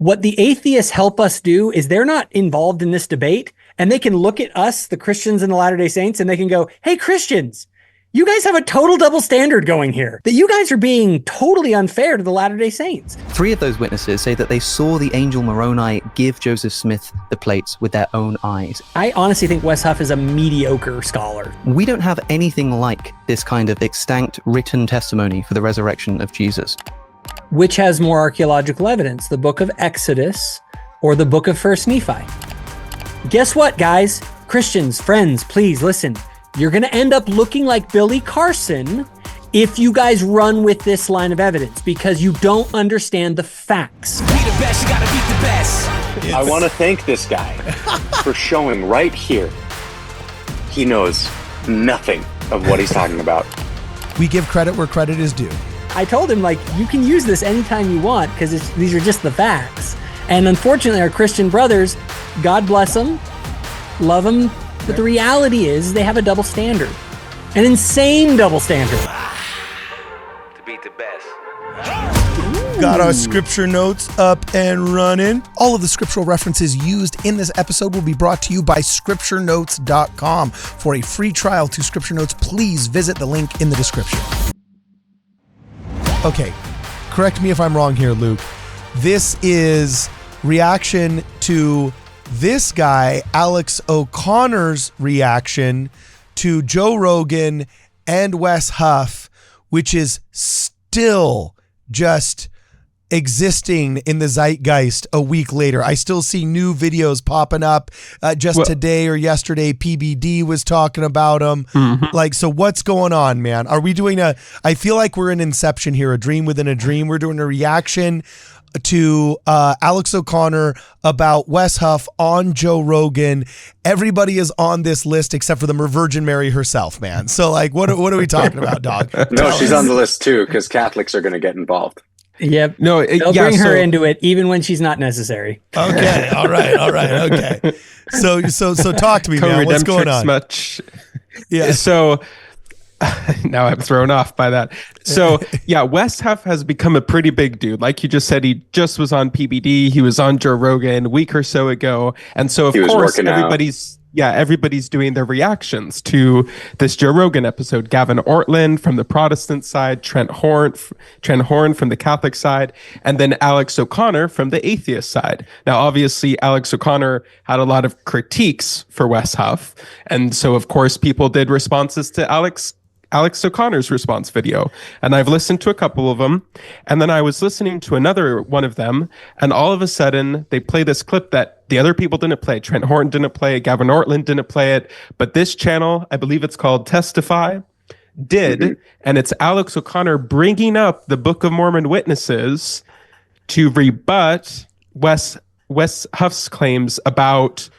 What the atheists help us do is they're not involved in this debate, and they can look at us, the Christians and the Latter-day Saints, and they can go, hey, Christians, you guys have a total double standard going here, that you guys are being totally unfair to the Latter-day Saints. 3 of those witnesses say that they saw the angel Moroni give Joseph Smith the plates with their own eyes. I honestly think Wes Huff is a mediocre scholar. We don't have anything like this kind of extant written testimony for the resurrection of Jesus. Which has more archaeological evidence, the book of Exodus or the book of 1st Nephi? Guess what, guys? Christians, friends, please listen. You're going to end up looking like Billy Carson if you guys run with this line of evidence, because you don't understand the facts. Be the best, you gotta beat the best. I want to thank this guy for showing right here he knows nothing of what he's talking about. We give credit where credit is due. I told him, like, you can use this anytime you want because these are just the facts. And unfortunately, our Christian brothers, God bless them, love them, but the reality is they have a double standard, an insane double standard. To beat the best. Got our scripture notes up and running. All of the scriptural references used in this episode will be brought to you by scripturenotes.com. For a free trial to Scripture Notes, please visit the link in the description. Okay, correct me if I'm wrong here, Luke. This is reaction to this guy, Alex O'Connor's reaction to Joe Rogan and Wes Huff, which is still just existing in the zeitgeist a week later. I still see new videos popping up. Today or yesterday, PBD was talking about them. Like, so what's going on, man? Are we doing I feel like we're in Inception here, a dream within a dream. We're doing a reaction to Alex O'Connor about Wes Huff on Joe Rogan. Everybody is on this list except for the Virgin Mary herself, man. So, like, what are we talking about, dog? No, she's on the list too, because Catholics are going to get involved. Yep. No, they'll bring her into it even when she's not necessary. Okay. All right. Okay. So talk to me, man. What's going on? Much. Yeah. So now I'm thrown off by that. So yeah, Wes Huff has become a pretty big dude. Like you just said, he just was on PBD. He was on Joe Rogan a week or so ago. And so of course everybody's doing their reactions to this Joe Rogan episode. Gavin Ortlund from the Protestant side, Trent Horn from the Catholic side, and then Alex O'Connor from the atheist side. Now, obviously, Alex O'Connor had a lot of critiques for Wes Huff. And so, of course, people did responses to Alex O'Connor's response video. And I've listened to a couple of them. And then I was listening to another one of them. And all of a sudden, they play this clip that the other people didn't play. Trent Horton didn't play it. Gavin Ortlund didn't play it. But this channel, I believe it's called Testify, did. And it's Alex O'Connor bringing up the Book of Mormon witnesses to rebut Wes Huff's claims about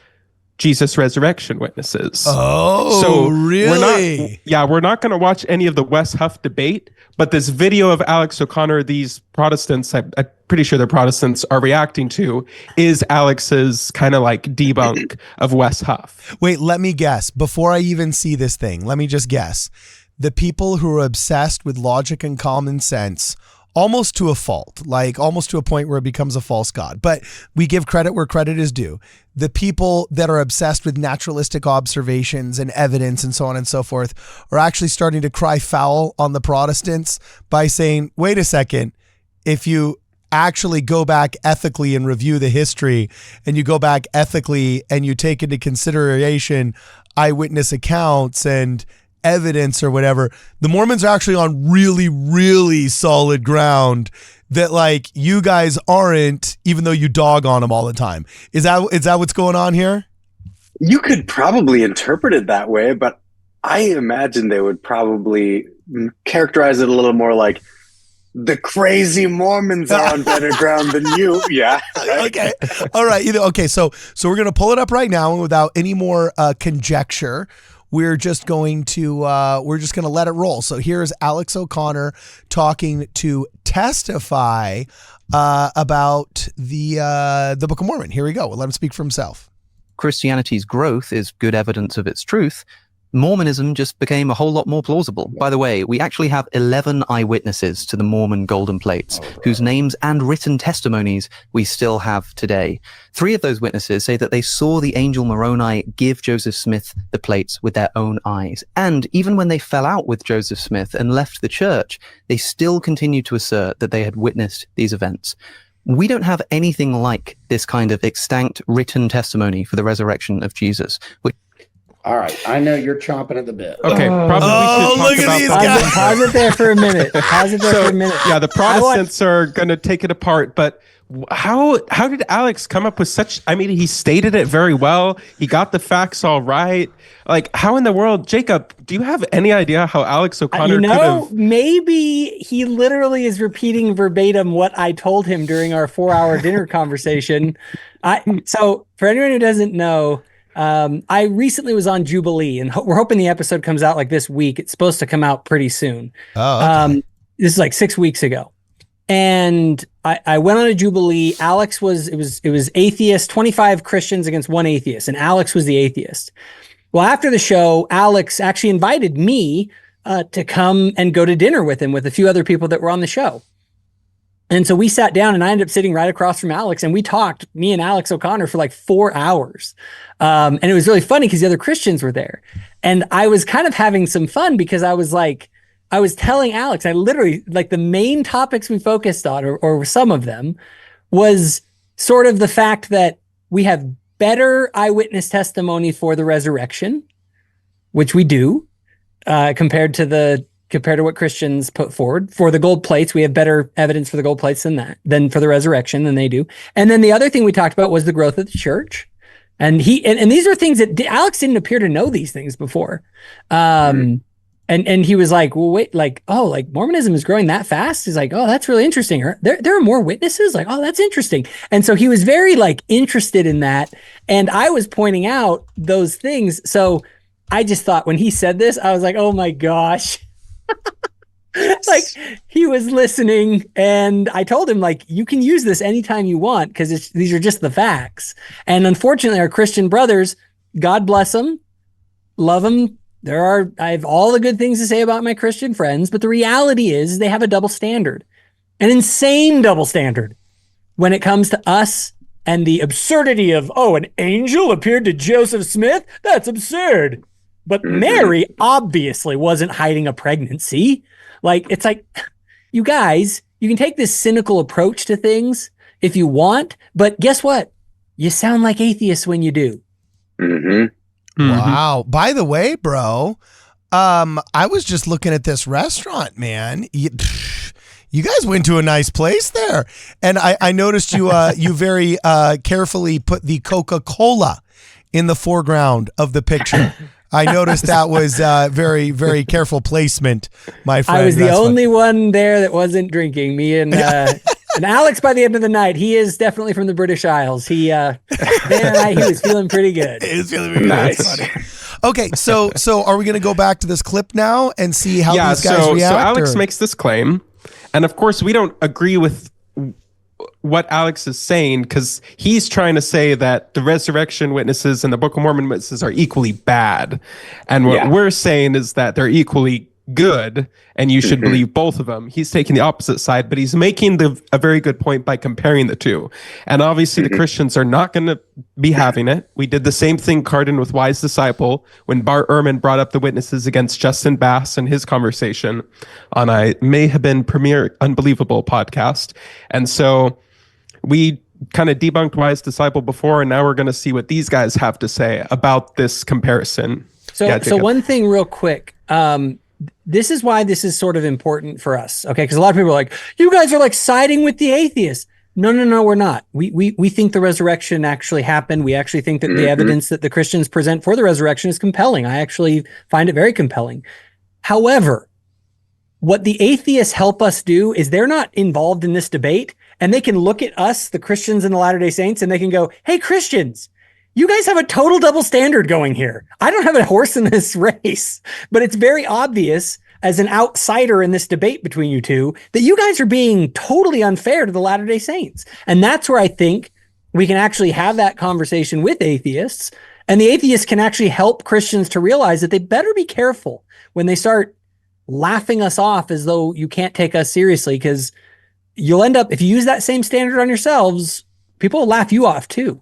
Jesus resurrection witnesses. Oh, so really? We're not going to watch any of the Wes Huff debate, but this video of Alex O'Connor, these Protestants, I'm pretty sure they're Protestants, are reacting to, is Alex's kind of like debunk of Wes Huff. Wait, let me guess. Before I even see this thing, let me just guess. The people who are obsessed with logic and common sense, almost to a fault, like almost to a point where it becomes a false god. But we give credit where credit is due. The people that are obsessed with naturalistic observations and evidence and so on and so forth are actually starting to cry foul on the Protestants by saying, wait a second, if you actually go back ethically and review the history, and you go back ethically and you take into consideration eyewitness accounts and evidence or whatever, the Mormons are actually on really, really solid ground that, like, you guys aren't, even though you dog on them all the time. Is that what's going on here? You could probably interpret it that way, but I imagine they would probably characterize it a little more like, the crazy Mormons are on better ground than you. Yeah. Right? Okay. All right. Okay. So we're going to pull it up right now, and without any more conjecture, we're just going to let it roll. So here's Alex O'Connor talking to Testify about the Book of Mormon. Here we go. We'll let him speak for himself. Christianity's growth is good evidence of its truth. Mormonism just became a whole lot more plausible. By the way, we actually have 11 eyewitnesses to the Mormon golden plates, whose names and written testimonies we still have today. 3 of those witnesses say that they saw the angel Moroni give Joseph Smith the plates with their own eyes. And even when they fell out with Joseph Smith and left the church, they still continued to assert that they had witnessed these events. We don't have anything like this kind of extant written testimony for the resurrection of Jesus, which All right, I know you're chomping at the bit. Okay, probably should look talk at about these that. guys. Pause it there for a minute. Pause it there for a minute. Yeah, the Protestants are going to take it apart, but how did Alex come up with such? I mean, he stated it very well. He got the facts all right. Like, how in the world, Jacob? Do you have any idea how Alex O'Connor could have? Maybe he literally is repeating verbatim what I told him during our 4-hour dinner conversation. So, for anyone who doesn't know. I recently was on Jubilee, and we're hoping the episode comes out like this week. It's supposed to come out pretty soon. Oh, okay. This is like 6 weeks ago. And I went on a Jubilee. Alex it was atheist, 25 Christians against 1 atheist, and Alex was the atheist. Well, after the show, Alex actually invited me to come and go to dinner with him with a few other people that were on the show. And so we sat down, and I ended up sitting right across from Alex, and we talked, me and Alex O'Connor, for like 4 hours. And it was really funny because the other Christians were there. And I was kind of having some fun because I was telling Alex, I literally, like, the main topics we focused on, or some of them, was sort of the fact that we have better eyewitness testimony for the resurrection, which we do, compared to what Christians put forward. For the gold plates, we have better evidence for the gold plates than for the resurrection than they do. And then the other thing we talked about was the growth of the church. And these are things that Alex didn't appear to know these things before. And he was like, well, wait, like Mormonism is growing that fast? He's like, oh, that's really interesting. There are more witnesses? Like, oh, that's interesting. And so he was very interested in that. And I was pointing out those things. So I just thought when he said this, I was like, oh my gosh. Like, he was listening, and I told him, like, you can use this anytime you want because these are just the facts. And unfortunately, our Christian brothers, God bless them, love them. I have all the good things to say about my Christian friends, but the reality is they have a double standard, an insane double standard when it comes to us and the absurdity of, an angel appeared to Joseph Smith. That's absurd. But Mary obviously wasn't hiding a pregnancy. Like, it's like, you guys, you can take this cynical approach to things if you want, but guess what? You sound like atheists when you do. Mm-hmm. Wow. By the way, bro, I was just looking at this restaurant, man. You guys went to a nice place there. And I noticed you very carefully put the Coca-Cola in the foreground of the picture. I noticed that was very, very careful placement, my friend. I was the only one there that wasn't drinking. Me and Alex, by the end of the night, he is definitely from the British Isles. He was feeling pretty good. He was feeling pretty nice. Okay, so are we going to go back to this clip now and see how these guys react? So Alex makes this claim, and of course we don't agree with what Alex is saying, because he's trying to say that the resurrection witnesses and the Book of Mormon witnesses are equally bad. And what we're saying is that they're equally good, and you should believe both of them. He's taking the opposite side, but he's making a very good point by comparing the two. And obviously the Christians are not going to be having it. We did the same thing, Cardin, with Wise Disciple, when Bart Ehrman brought up the witnesses against Justin Bass in his conversation on may have been Premier Unbelievable podcast. And so we kind of debunked Wise Disciple before, and now we're going to see what these guys have to say about this comparison. So one thing real quick, this is why this is sort of important for us, okay? Because a lot of people are like, you guys are like siding with the atheists. No, we're not. We think the resurrection actually happened. We actually think that the evidence that the Christians present for the resurrection is compelling. I actually find it very compelling. However, what the atheists help us do is they're not involved in this debate, and they can look at us, the Christians and the Latter-day Saints, and they can go, hey, Christians, you guys have a total double standard going here. I don't have a horse in this race, but it's very obvious as an outsider in this debate between you two that you guys are being totally unfair to the Latter-day Saints. And that's where I think we can actually have that conversation with atheists And the atheists can actually help Christians to realize that they better be careful when they start laughing us off as though you can't take us seriously, because you'll end up, if you use that same standard on yourselves, people will laugh you off too.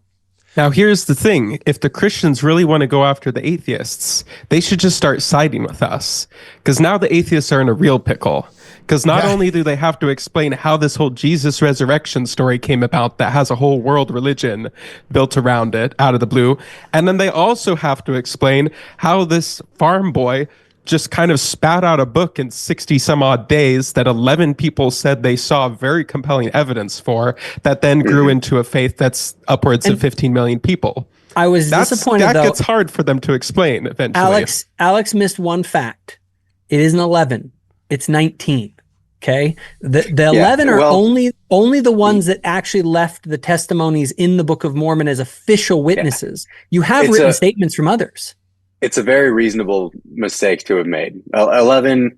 Now, here's the thing. If the Christians really want to go after the atheists, they should just start siding with us. Because now the atheists are in a real pickle. Because not only do they have to explain how this whole Jesus resurrection story came about that has a whole world religion built around it out of the blue, and then they also have to explain how this farm boy just kind of spat out a book in 60 some odd days that 11 people said they saw very compelling evidence for, that then grew into a faith that's upwards of 15 million people. I was disappointed, that though. gets hard for them to explain eventually. Alex missed one fact. It isn't 11. It's 19. Okay. The 11 are only the ones that actually left the testimonies in the Book of Mormon as official witnesses. You have written statements from others. It's a very reasonable mistake to have made. 11,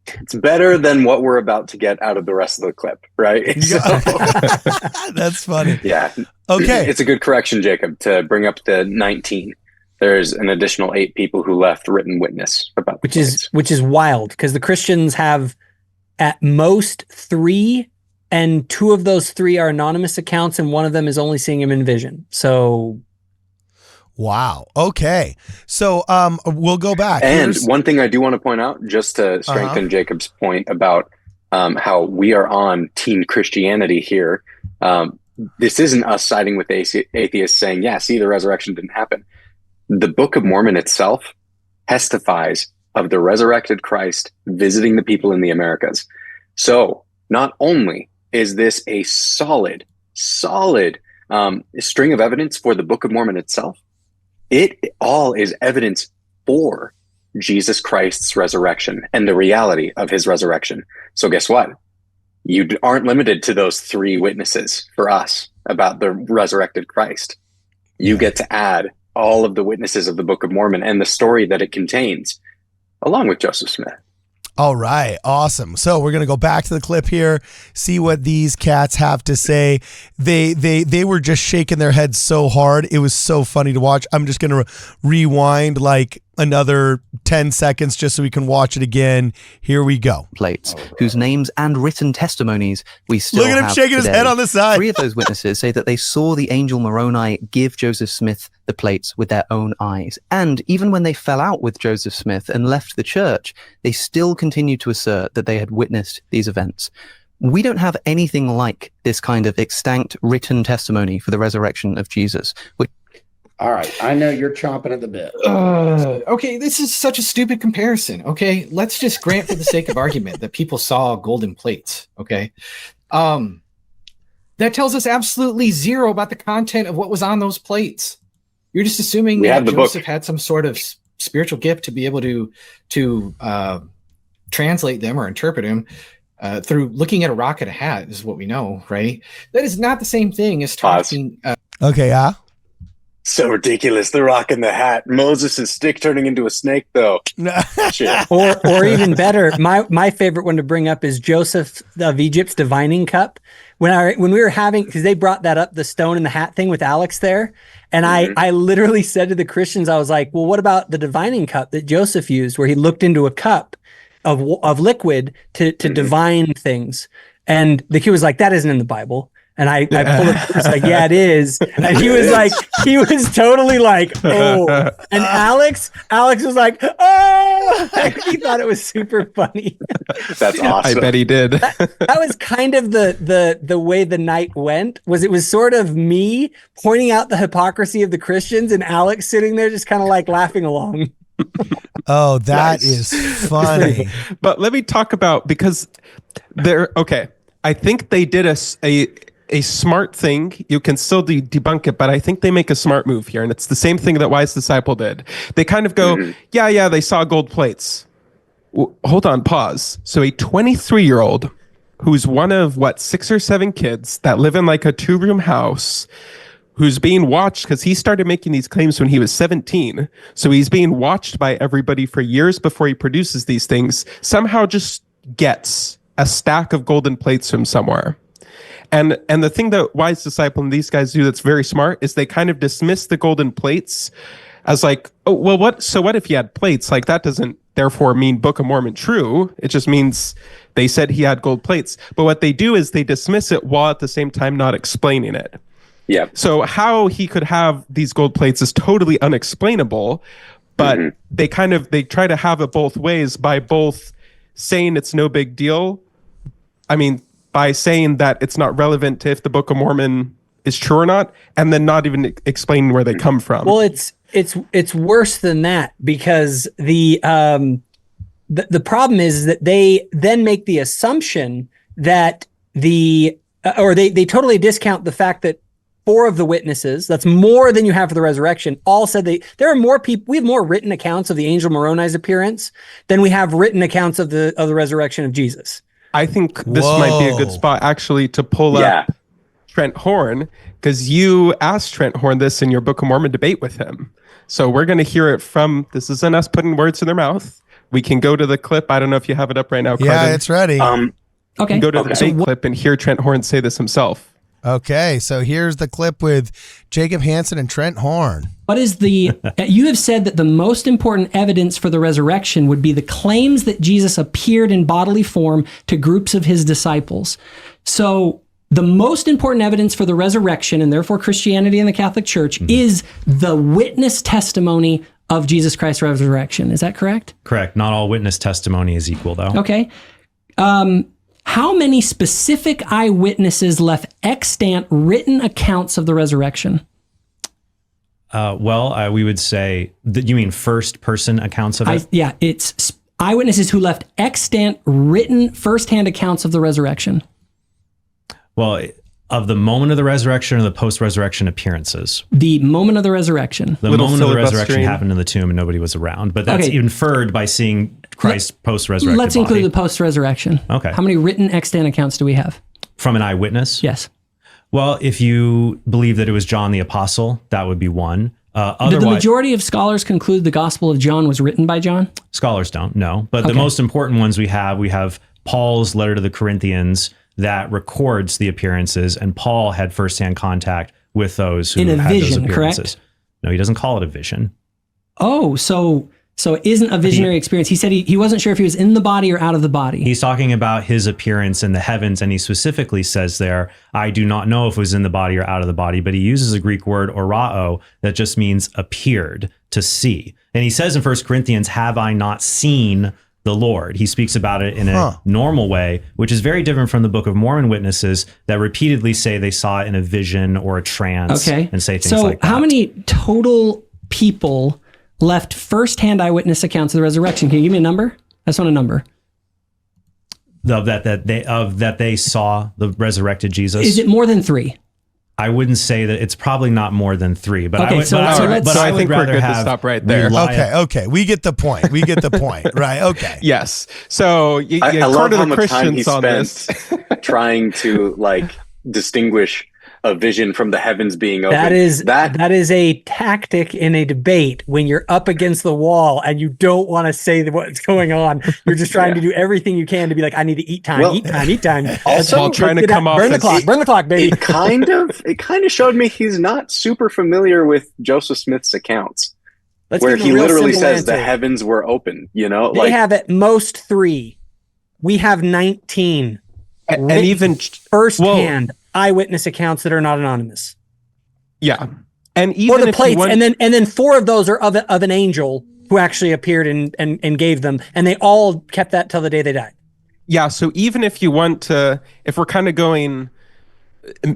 it's better than what we're about to get out of the rest of the clip, right? So, that's funny. Yeah. Okay. It's a good correction, Jacob, to bring up the 19. There's an additional 8 people who left written witness about which is wild, because the Christians have at most 3, and 2 of those 3 are anonymous accounts, and one of them is only seeing him in vision. So wow. Okay. So we'll go back. And one thing I do want to point out, just to strengthen Jacob's point about how we are on Team Christianity here. This isn't us siding with atheists saying, yeah, see, the resurrection didn't happen. The Book of Mormon itself testifies of the resurrected Christ visiting the people in the Americas. So not only is this a solid string of evidence for the Book of Mormon itself, it all is evidence for Jesus Christ's resurrection and the reality of his resurrection. So guess what? You aren't limited to those 3 witnesses for us about the resurrected Christ. You get to add all of the witnesses of the Book of Mormon and the story that it contains, along with Joseph Smith. All right. Awesome. So we're going to go back to the clip here, see what these cats have to say. They were just shaking their heads so hard. It was so funny to watch. I'm just going to rewind like another 10 seconds just so we can watch it again. Here we go. Plates, whose names and written testimonies we still have. Look at him shaking his head on the side. 3 of those witnesses say that they saw the angel Moroni give Joseph Smith the plates with their own eyes. And even when they fell out with Joseph Smith and left the church, they still continued to assert that they had witnessed these events. We don't have anything like this kind of extant written testimony for the resurrection of Jesus. All right, I know you're chomping at the bit. Okay, this is such a stupid comparison. Okay, let's just grant for the sake of argument that people saw golden plates. Okay, that tells us absolutely zero about the content of what was on those plates. You're just assuming that Joseph had some sort of spiritual gift to be able to translate them or interpret them through looking at a rock and a hat, is what we know, right? That is not the same thing as talking. Okay, So ridiculous, the rock and the hat. Moses' stick turning into a snake, though. Shit. Or even better, my favorite one to bring up is Joseph of Egypt's divining cup. When we were having, because they brought that up, the stone and the hat thing with Alex there, and I literally said to the Christians, I was like, well, what about the divining cup that Joseph used, where he looked into a cup of liquid to divine things? And the kid was like, that isn't in the Bible. And I pulled it, was like, yeah, it is. And he was totally like, oh. And Alex was like, oh. He thought it was super funny. That's awesome. I bet he did. That was kind of the way the night went. It was sort of me pointing out the hypocrisy of the Christians and Alex sitting there just kind of like laughing along. Oh, that is funny. But let me talk about, because I think they did a smart thing. You can still debunk it, but I think they make a smart move here. And it's the same thing that Wise Disciple did. They kind of go, yeah, they saw gold plates. Hold on, pause. So a 23-year-old who's one of 6 or 7 kids that live in like a 2-room house, who's being watched because he started making these claims when he was 17. So he's being watched by everybody for years before he produces these things, somehow just gets a stack of golden plates from somewhere. And the thing that Wise Disciple and these guys do that's very smart is they kind of dismiss the golden plates as like, oh, well, what if he had plates? Like, that doesn't therefore mean Book of Mormon true. It just means they said he had gold plates. But what they do is they dismiss it while at the same time not explaining it. Yeah. So how he could have these gold plates is totally unexplainable, but they try to have it both ways by both saying it's no big deal. I mean, by saying that it's not relevant to if the Book of Mormon is true or not, and then not even explaining where they come from. Well, it's worse than that, because the problem is that they then make the assumption that they totally discount the fact that 4 of the witnesses, that's more than you have for the resurrection, all said there are more people. We have more written accounts of the angel Moroni's appearance than we have written accounts of the resurrection of Jesus. I think this might be a good spot actually to pull up Trent Horn, because you asked Trent Horn this in your Book of Mormon debate with him. So we're going to hear it from, this isn't us putting words in their mouth. We can go to the clip. I don't know if you have it up right now, Carden. Yeah, it's ready. Okay. Go to the debate clip and hear Trent Horn say this himself. Okay, so here's the clip with Jacob Hansen and Trent Horn. What is you have said that the most important evidence for the resurrection would be the claims that Jesus appeared in bodily form to groups of his disciples. So the most important evidence for the resurrection, and therefore Christianity and the Catholic Church, is the witness testimony of Jesus Christ's resurrection. Is that correct? Correct. Not all witness testimony is equal, though. Okay. How many specific eyewitnesses left extant written accounts of the resurrection? We would say that you mean first-person accounts of it? It's eyewitnesses who left extant written first-hand accounts of the resurrection. Well, of the moment of the resurrection or the post-resurrection appearances? The moment of the resurrection. The moment of the resurrection happened in the tomb and nobody was around. But that's inferred by seeing Christ's post-resurrected Let's body. include the post-resurrection. Okay. How many written extant accounts do we have? From an eyewitness? Yes. Well, if you believe that it was John the Apostle, that would be one. Did the majority of scholars conclude the Gospel of John was written by John? Scholars don't, no. But the most important ones we have Paul's letter to the Corinthians that records the appearances, and Paul had firsthand contact with those who had those appearances. Correct? No, he doesn't call it a vision. Oh, so it isn't a visionary experience. He said he wasn't sure if he was in the body or out of the body. He's talking about his appearance in the heavens, and he specifically says there, I do not know if it was in the body or out of the body, but he uses a Greek word, orao, that just means appeared, to see. And he says in 1 Corinthians, have I not seen the Lord? He speaks about it in a normal way, which is very different from the Book of Mormon witnesses that repeatedly say they saw it in a vision or a trance and say things like that. So how many total people left first-hand eyewitness accounts of the resurrection? Can you give me a number? I just want a number. That they saw the resurrected Jesus. Is it more than 3? I wouldn't say that. It's probably not more than 3, but I think we're good to stop right there. Okay. We get the point. Right. Okay. Yes. So I love how much time he spent trying to distinguish a vision from the heavens being open. That is a tactic in a debate when you're up against the wall and you don't want to say what's going on. You're just trying to do everything you can to be like, I need to eat time. Also, while trying to come off burn the clock, baby. It kind of showed me he's not super familiar with Joseph Smith's accounts, where he literally says the heavens were open. They have at most 3. We have 19, and even firsthand eyewitness accounts that are not anonymous. Yeah, and even or the plates, and then 4 of those are of an angel who actually appeared and gave them, and they all kept that till the day they died. Yeah, so even if you want to, if we're kind of going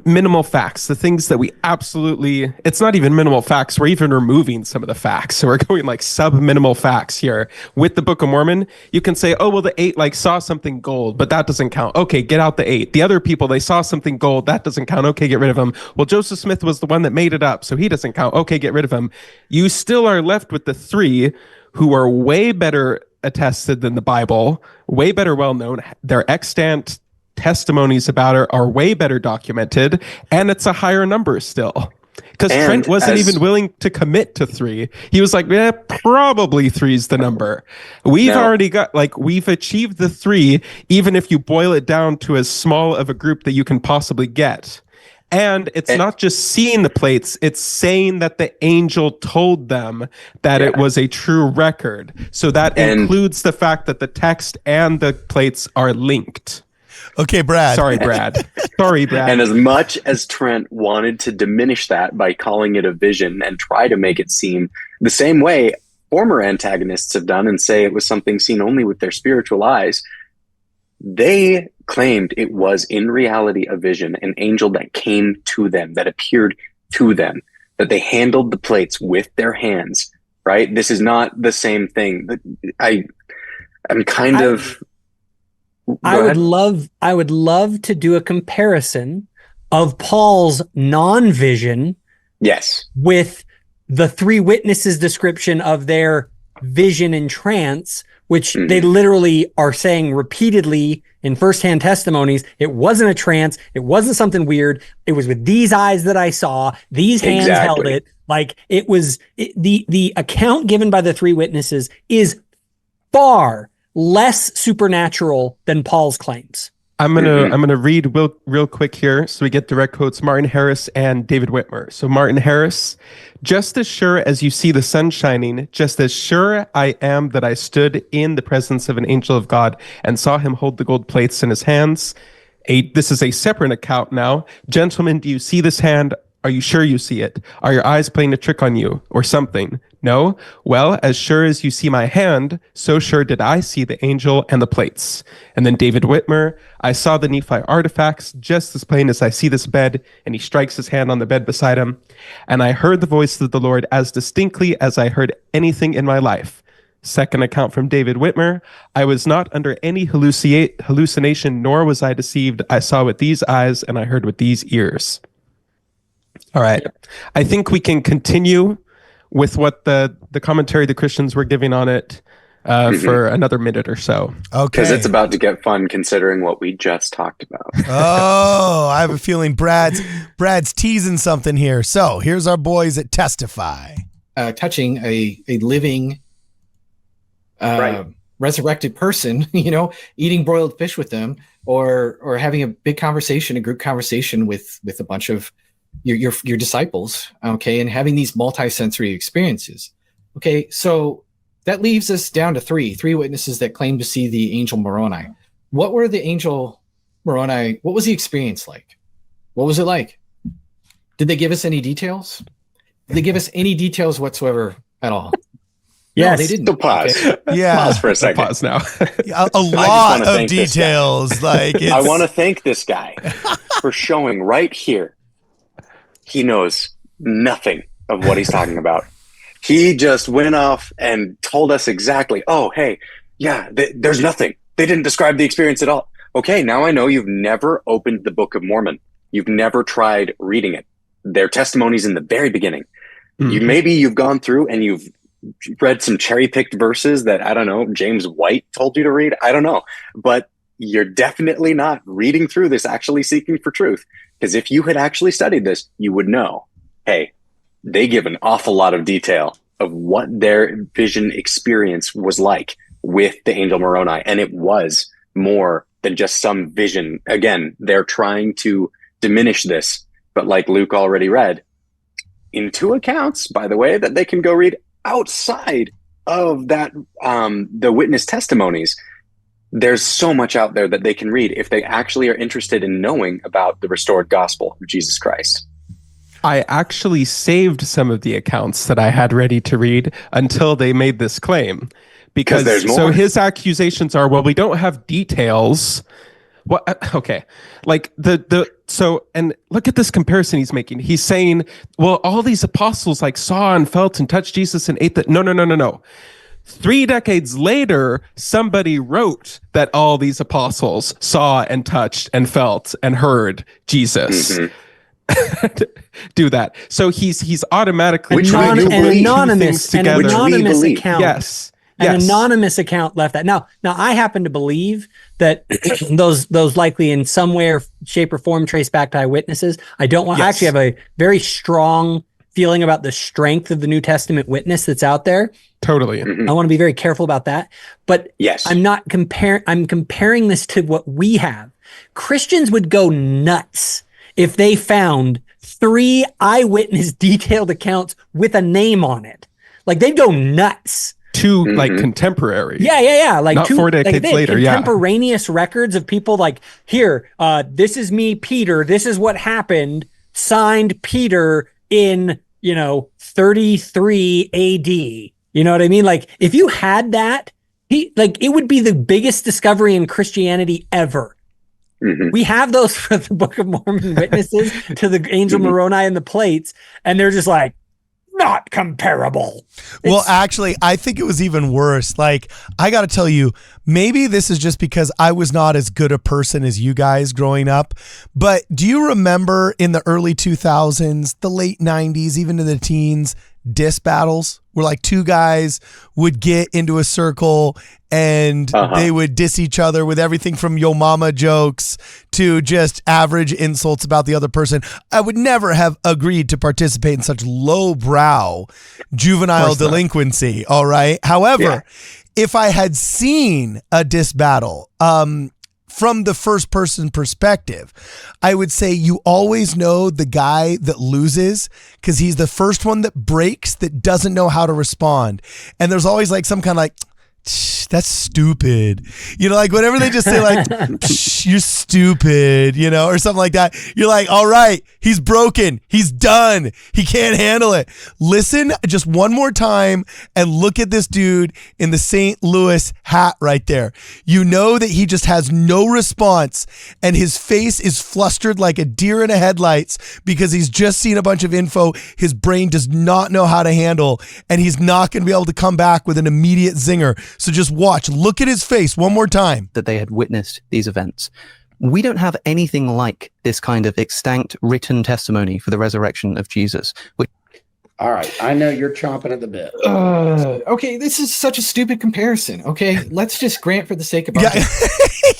minimal facts, the things that we absolutely, it's not even minimal facts, we're even removing some of the facts. So we're going like sub-minimal facts here. With the Book of Mormon, you can say, oh, well, the 8 saw something gold, but that doesn't count. Okay, get out the 8. The other people, they saw something gold, that doesn't count. Okay, get rid of him. Well, Joseph Smith was the one that made it up, so he doesn't count. Okay, get rid of him. You still are left with the 3 who are way better attested than the Bible, way better well-known. They're extant testimonies about it are way better documented, and it's a higher number still. Because Trent wasn't even willing to commit to 3. He was like, yeah, probably 3's the number. We've already got, like, we've achieved the 3, even if you boil it down to as small of a group that you can possibly get. And it's not just seeing the plates, it's saying that the angel told them that it was a true record. So that includes the fact that the text and the plates are linked. Okay, Brad. Sorry, Brad. Sorry, Brad. And as much as Trent wanted to diminish that by calling it a vision and try to make it seem the same way former antagonists have done and say it was something seen only with their spiritual eyes, they claimed it was in reality a vision, an angel that came to them, that appeared to them, that they handled the plates with their hands, right? This is not the same thing. I would love to do a comparison of Paul's non-vision with the 3 witnesses' description of their vision and trance, which they literally are saying repeatedly in firsthand testimonies. It wasn't a trance. It wasn't something weird. It was with these eyes that I saw. These hands held it. Like it was the account given by the 3 witnesses is far less supernatural than Paul's claims. I'm gonna read real quick here so we get direct quotes. Martin Harris and David Whitmer. So Martin Harris, just as sure as you see the sun shining, just as sure I am that I stood in the presence of an angel of God and saw him hold the gold plates in his hands. This is a separate account now. Gentlemen, do you see this hand? Are you sure you see it? Are your eyes playing a trick on you or something? No? Well, as sure as you see my hand, so sure did I see the angel and the plates. And then David Whitmer, I saw the Nephi artifacts just as plain as I see this bed, and he strikes his hand on the bed beside him. And I heard the voice of the Lord as distinctly as I heard anything in my life. Second account from David Whitmer, I was not under any hallucination, nor was I deceived. I saw with these eyes and I heard with these ears. All right. I think we can continue with what the commentary the Christians were giving on it for another minute or so. Okay. Because it's about to get fun considering what we just talked about. Oh, I have a feeling Brad's teasing something here. So here's our boys at Testify. Touching a living resurrected person, eating broiled fish with them or having a big conversation, a group conversation with a bunch of your disciples, okay, and having these multi-sensory experiences. Okay, so that leaves us down to three witnesses that claim to see the angel Moroni. What were the angel Moroni? What was the experience like? What was it like? Did they give us any details? Did they give us any details whatsoever at all? Yes. No, they didn't. So pause. Okay. Yeah. Pause for a second. Pause now. A lot of details. I want to thank this guy for showing right here. He knows nothing of what he's talking about. He just went off and told us exactly, oh, hey, yeah, there's nothing. They didn't describe the experience at all. Okay, now I know you've never opened the Book of Mormon. You've never tried reading it. Their testimonies in the very beginning. Mm-hmm. Maybe you've gone through and you've read some cherry-picked verses that, I don't know, James White told you to read. I don't know. But you're definitely not reading through this, actually seeking for truth. Because if you had actually studied this, you would know, hey, they give an awful lot of detail of what their vision experience was like with the angel Moroni. And it was more than just some vision. Again, they're trying to diminish this. But like Luke already read, in 2 accounts, by the way, that they can go read outside of that, the witness testimonies, there's so much out there that they can read if they actually are interested in knowing about the restored gospel of Jesus Christ. I actually saved some of the accounts that I had ready to read until they made this claim. Because there's more. So his accusations are, well, we don't have details. What? Okay. Like and look at this comparison he's making. He's saying, well, all these apostles like saw and felt and touched Jesus and ate that. No. 3 decades later, somebody wrote that all these apostles saw and touched and felt and heard Jesus. Mm-hmm. Do that. So he's automatically an anonymous account. Yes. An anonymous account left that. Now I happen to believe that those likely in some way or shape or form trace back to eyewitnesses. I don't want. I actually have a very strong feeling about the strength of the New Testament witness that's out there. Totally. I want to be very careful about that. But yes, I'm comparing this to what we have. Christians would go nuts if they found 3 eyewitness detailed accounts with a name on it. Like, they'd go nuts. 2 like contemporary. Yeah. Like not 4 decades later. Contemporaneous records of people like, here, this is me, Peter. This is what happened. Signed Peter in, 33 AD. You know what I mean? Like, if you had that, it would be the biggest discovery in Christianity ever. We have those for the Book of Mormon witnesses to the angel Moroni and the plates, and they're just like, not comparable. Well, actually, I think it was even worse. Like, I got to tell you, maybe this is just because I was not as good a person as you guys growing up, but do you remember in the early 2000s, the late 90s, even in the teens, diss battles where like 2 guys would get into a circle and they would diss each other with everything from yo mama jokes to just average insults about the other person? I would never have agreed to participate in such lowbrow juvenile delinquency. All right. However, if I had seen a diss battle, from the first person perspective, I would say you always know the guy that loses because he's the first one that breaks, that doesn't know how to respond. And there's always like some kind of like, that's stupid. Like whenever they just say like, you're stupid, or something like that. You're like, all right, he's broken. He's done. He can't handle it. Listen just one more time and look at this dude in the St. Louis hat right there. You know that he just has no response and his face is flustered like a deer in a headlights because he's just seen a bunch of info his brain does not know how to handle, and he's not going to be able to come back with an immediate zinger. So just watch, look at his face one more time. That they had witnessed these events. We don't have anything like this kind of extant written testimony for the resurrection of Jesus. All right, I know you're chomping at the bit. Okay, this is such a stupid comparison. Okay, let's just grant for the sake of argument.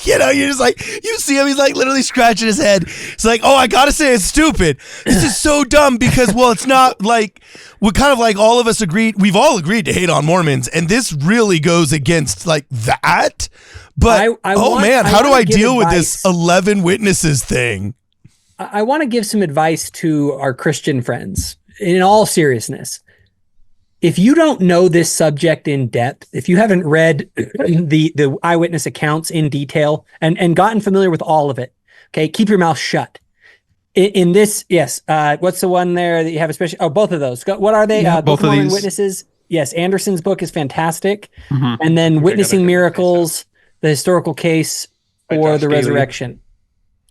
You're just like, you see him, he's like literally scratching his head. It's like, oh, I gotta say it's stupid. This is so dumb because, well, it's not like, we're kind of like all of us agreed, we've all agreed to hate on Mormons, and this really goes against like that. But how do I deal with this 11 witnesses thing? I want to give some advice to our Christian friends. In all seriousness, if you don't know this subject in depth, if you haven't read the eyewitness accounts in detail and gotten familiar with all of it, okay, keep your mouth shut. In this, yes, what's the one there that you have especially? Oh, both of those. What are they? Both of Mormon these. Witnesses. Yes, Anderson's book is fantastic. And then Witnessing Miracles, the historical case for the resurrection.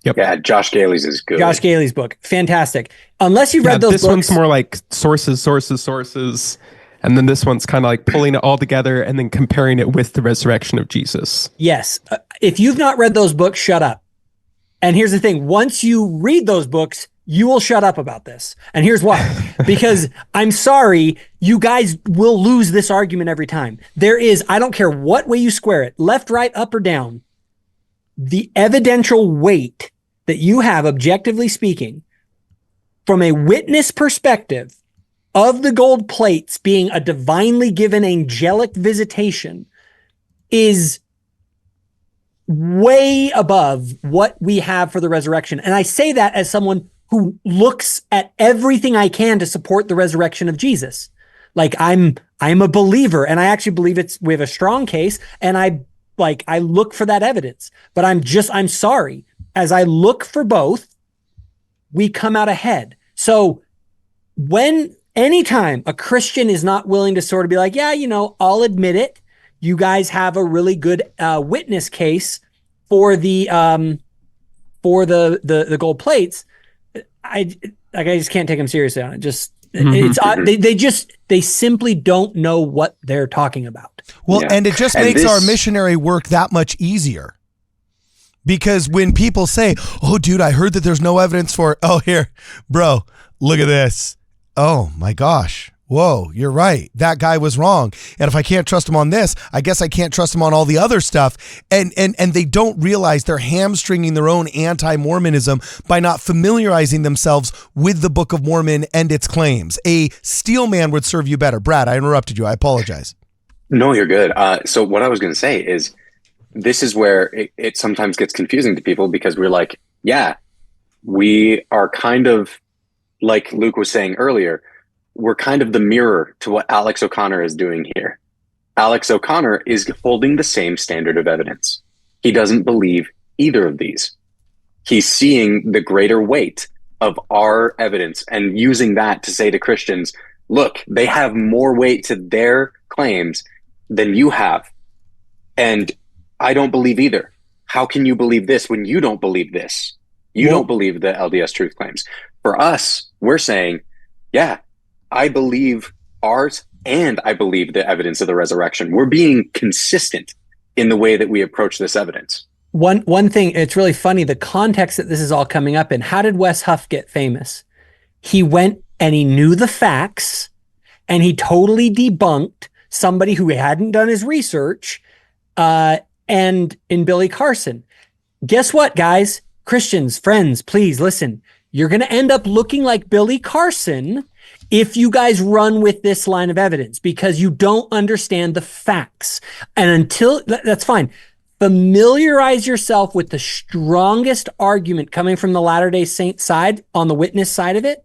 Yep. Yeah, Josh Gailey's is good. Josh Gailey's book, fantastic. Unless you've read those this books, one's more like sources, and then this one's kind of like pulling it all together and then comparing it with the resurrection of Jesus. Yes, if you've not read those books, shut up. And here's the thing: once you read those books, you will shut up about this. And here's why: because I'm sorry, you guys will lose this argument every time. There is, I don't care what way you square it, left, right, up, or down. The evidential weight that you have, objectively speaking, from a witness perspective of the gold plates being a divinely given angelic visitation is way above what we have for the resurrection. And I say that as someone who looks at everything I can to support the resurrection of Jesus. Like I'm a believer, and I actually believe we have a strong case, and I look for that evidence, but I'm sorry. As I look for both, we come out ahead. So anytime a Christian is not willing to sort of be like, yeah, I'll admit it. You guys have a really good witness case for the gold plates. I just can't take them seriously on it. Just they simply don't know what they're talking about. Well, and it just makes our missionary work that much easier. Because when people say, oh, dude, I heard that there's no evidence for, oh, here, bro, look at this. Oh, my gosh. whoa, you're right. That guy was wrong. And if I can't trust him on this, I guess I can't trust him on all the other stuff. And they don't realize they're hamstringing their own anti-Mormonism by not familiarizing themselves with the Book of Mormon and its claims. A steel man would serve you better. Brad, I interrupted you. I apologize. No, you're good. So what I was going to say is this is where it sometimes gets confusing to people, because we're like, yeah, we are kind of, like Luke was saying earlier, we're kind of the mirror to what Alex O'Connor is doing here. Alex O'Connor is holding the same standard of evidence. He doesn't believe either of these. He's seeing the greater weight of our evidence and using that to say to Christians, look, they have more weight to their claims than you have. And I don't believe either. How can you believe this when you don't believe this? You don't believe the LDS truth claims. For us, we're saying, yeah, I believe ours and I believe the evidence of the resurrection. We're being consistent in the way that we approach this evidence. One thing, it's really funny, the context that this is all coming up in. How did Wes Huff get famous? He went and he knew the facts and he totally debunked somebody who hadn't done his research, and in Billy Carson. Guess what, guys? Christians, friends, please listen. You're going to end up looking like Billy Carson if you guys run with this line of evidence, because you don't understand the facts. And until that's fine. Familiarize yourself with the strongest argument coming from the Latter-day Saint side on the witness side of it.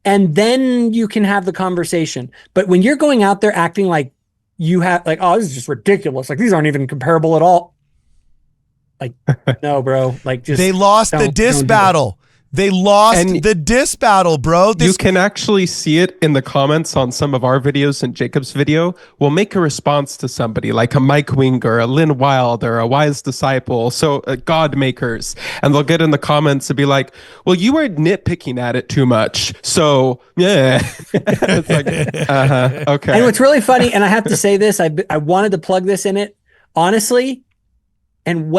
And then you can have the conversation. But when you're going out there acting like you have, like, oh, this is just ridiculous. Like, these aren't even comparable at all. Like, no, bro. Like, just they lost the diss battle. They lost the diss battle, bro. You can actually see it in the comments on some of our videos, and Jacob's video. We'll make a response to somebody like a Mike Winger, a Lynn Wilder, a Wise Disciple, so God makers. And they'll get in the comments and be like, well, you were nitpicking at it too much. So, yeah. It's like, okay. And what's really funny, and I have to say this, I wanted to plug this in it, honestly, and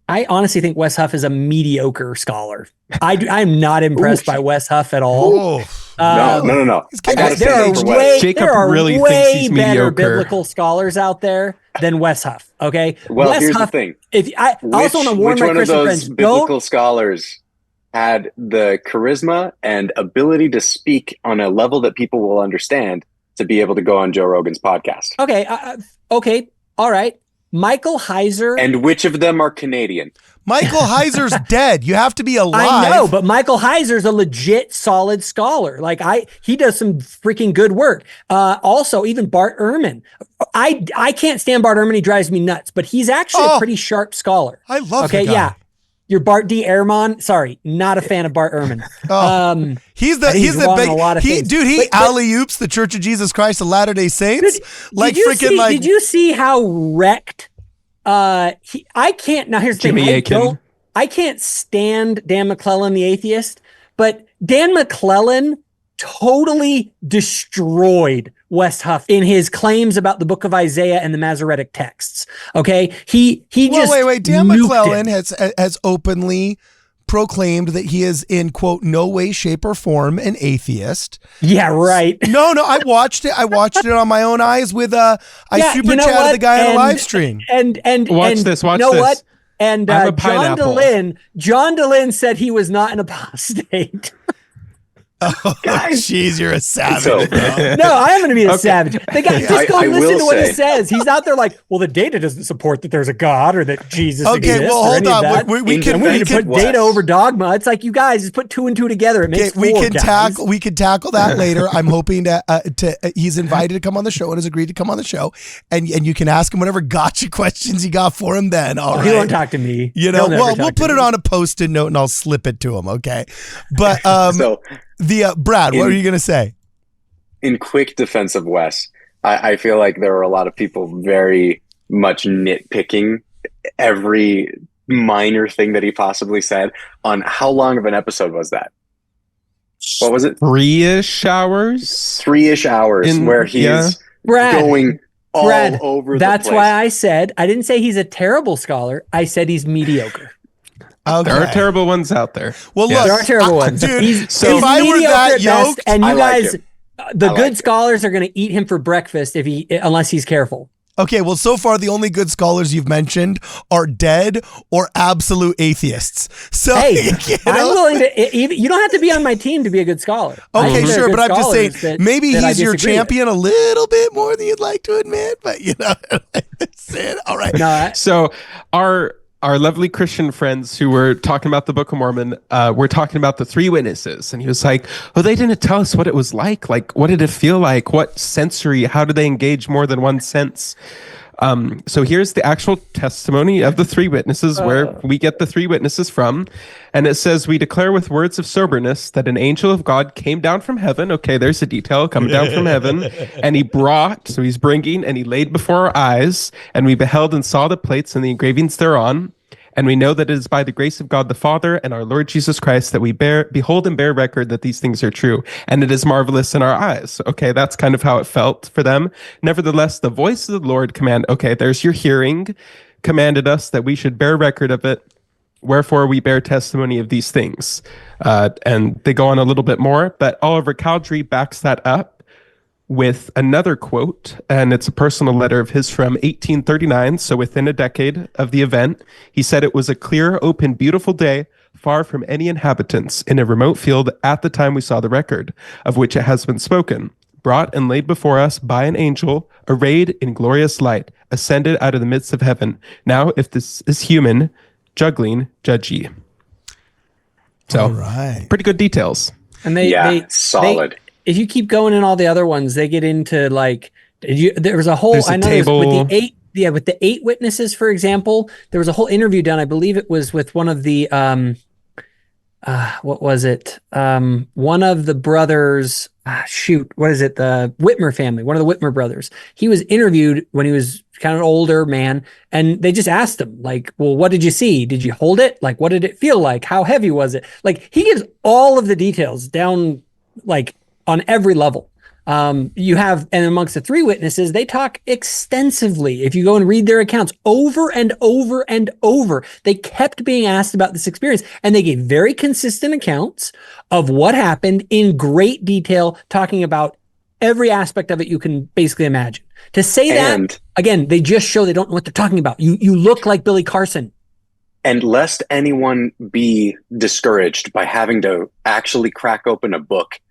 I honestly think Wes Huff is a mediocre scholar. I'm not impressed by Wes Huff at all. No. Jacob really thinks he's better mediocre. biblical scholars out there than Wes Huff. Okay. Well, Wes here's Huff, the thing. I also want to warn my Christian friends. Biblical scholars had the charisma and ability to speak on a level that people will understand to be able to go on Joe Rogan's podcast. Okay. Okay. All right. Michael Heiser. And which of them are Canadian? Michael Heiser's dead. You have to be alive. I know, but Michael Heiser's a legit solid scholar. Like he does some freaking good work. Also, even Bart Ehrman. I can't stand Bart Ehrman. He drives me nuts, but he's actually a pretty sharp scholar. I love the guy. Yeah. You're Bart D. Ehrman. Sorry, not a fan of Bart Ehrman. He's the big dude. He alley-oops the Church of Jesus Christ of Latter-day Saints. Did you see how wrecked? I can't. Now here's the thing. I can't stand Dan McClellan, the atheist, but Dan McClellan totally destroyed Wes Huff in his claims about the book of Isaiah and the Masoretic texts. Okay. He just wait. Dan McClellan has openly proclaimed that he is in, quote, no way, shape, or form an atheist. Yeah, right. No, I watched it. I watched it on my own eyes with I super chatted the guy on a live stream. And watch this. What? And John DeLynn said he was not an apostate. Oh, jeez, you're a savage, bro. No, I am going to be a savage. The guy, just go listen to what he says. He's out there like, well, the data doesn't support that there's a God or that Jesus exists. Okay, well, hold on. We can put data over dogma. It's like, you guys just put two and two together. It makes we can tackle that later. I'm hoping to he's invited to come on the show and has agreed to come on the show, and you can ask him whatever gotcha questions you got for him. Then, all right. He won't talk to me. We'll put it on a post-it note and I'll slip it to him. Okay, but Brad, what are you going to say? In quick defense of Wes, I feel like there are a lot of people very much nitpicking every minor thing that he possibly said on how long of an episode was that? What was it? 3-ish hours? 3-ish hours where he's going all over the place. That's why I said, I didn't say he's a terrible scholar. I said he's mediocre. Okay. There are terrible ones out there. Well, look, there are terrible ones. Dude, if I were that yoked, and you guys, The good scholars are going to eat him for breakfast unless he's careful. Okay, well, so far the only good scholars you've mentioned are dead or absolute atheists. So, hey, I'm willing to. You don't have to be on my team to be a good scholar. Okay, sure, but I'm just saying maybe he's your champion a little bit more than you'd like to admit. But that's it. All right. No, so our lovely Christian friends who were talking about the Book of Mormon, were talking about the three witnesses. And he was like, oh, they didn't tell us what it was like. Like, what did it feel like? What sensory? How do they engage more than one sense? So here's the actual testimony of the three witnesses, where we get the three witnesses from. And it says, we declare with words of soberness that an angel of God came down from heaven. Okay, there's a detail, coming down from heaven. And he brought, so he's bringing, and he laid before our eyes, and we beheld and saw the plates and the engravings thereon. And we know that it is by the grace of God the Father and our Lord Jesus Christ that we behold and bear record that these things are true. And it is marvelous in our eyes. Okay, that's kind of how it felt for them. Nevertheless, the voice of the Lord there's your hearing, commanded us that we should bear record of it. Wherefore we bear testimony of these things. And they go on a little bit more, but Oliver Cowdery backs that up with another quote, and it's a personal letter of his from 1839, so within a decade of the event. He said, it was a clear, open, beautiful day, far from any inhabitants, in a remote field at the time we saw the record, of which it has been spoken, brought and laid before us by an angel, arrayed in glorious light, ascended out of the midst of heaven. Now, if this is human, juggling, judge ye. So, pretty good details. And they solid. If you keep going in all the other ones, they get into like there was a whole table with the eight witnesses, for example. There was a whole interview done. I believe it was with one of the what was it? One of the brothers. What is it? The Whitmer family. One of the Whitmer brothers. He was interviewed when he was kind of an older man, and they just asked him, like, "Well, what did you see? Did you hold it? Like, what did it feel like? How heavy was it?" Like, he gives all of the details down, like, on every level. You have, and amongst the three witnesses, they talk extensively. If you go and read their accounts over and over and over, they kept being asked about this experience, and they gave very consistent accounts of what happened in great detail, talking about every aspect of it you can basically imagine. To say that, again, they just show they don't know what they're talking about. You look like Billy Carson. And lest anyone be discouraged by having to actually crack open a book,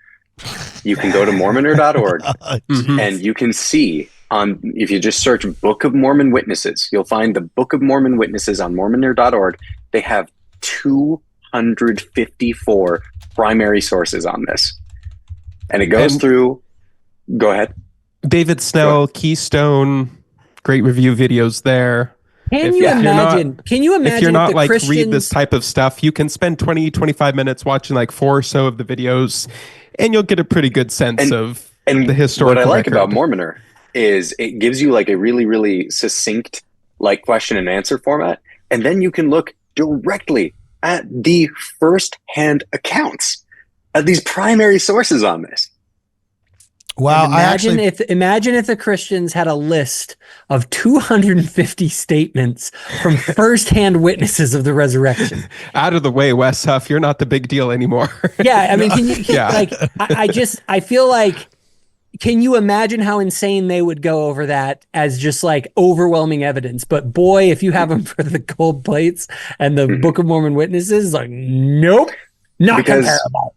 you can go to mormoner.org and you can see if you just search Book of Mormon Witnesses, you'll find the Book of Mormon Witnesses on mormoner.org. They have 254 primary sources on this. And it goes through, go ahead. David Snell, Keystone, great review videos there. Can you imagine if you're not like Christians read this type of stuff, you can spend 20-25 minutes watching like 4 or so of the videos, and you'll get a pretty good sense of the historical. What I like record. about Mormoner is it gives you like a really, really succinct like question and answer format, and then you can look directly at the first-hand accounts of these primary sources on this. Wow! Imagine if the Christians had a list of 250 statements from first-hand witnesses of the resurrection. Out of the way, Wes Huff. You're not the big deal anymore. Yeah, I mean, I feel like, can you imagine how insane they would go over that as just like overwhelming evidence? But boy, if you have them for the gold plates and the Book of Mormon Witnesses, like, nope, not comparable.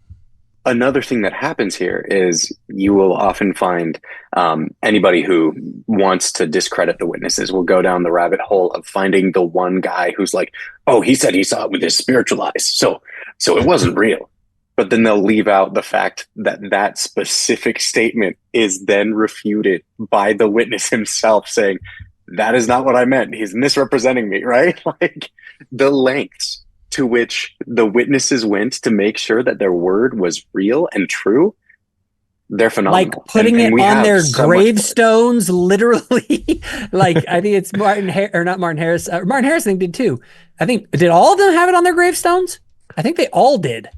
Another thing that happens here is you will often find anybody who wants to discredit the witnesses will go down the rabbit hole of finding the one guy who's like, oh, he said he saw it with his spiritual eyes, so it wasn't real. But then they'll leave out the fact that that specific statement is then refuted by the witness himself saying, that is not what I meant. He's misrepresenting me, right? Like the lengths to which the witnesses went to make sure that their word was real and true, they're phenomenal. Like putting it on their gravestones, literally. Like I think it's Martin Harris, Martin Harris, I think did too. I think, did all of them have it on their gravestones? I think they all did.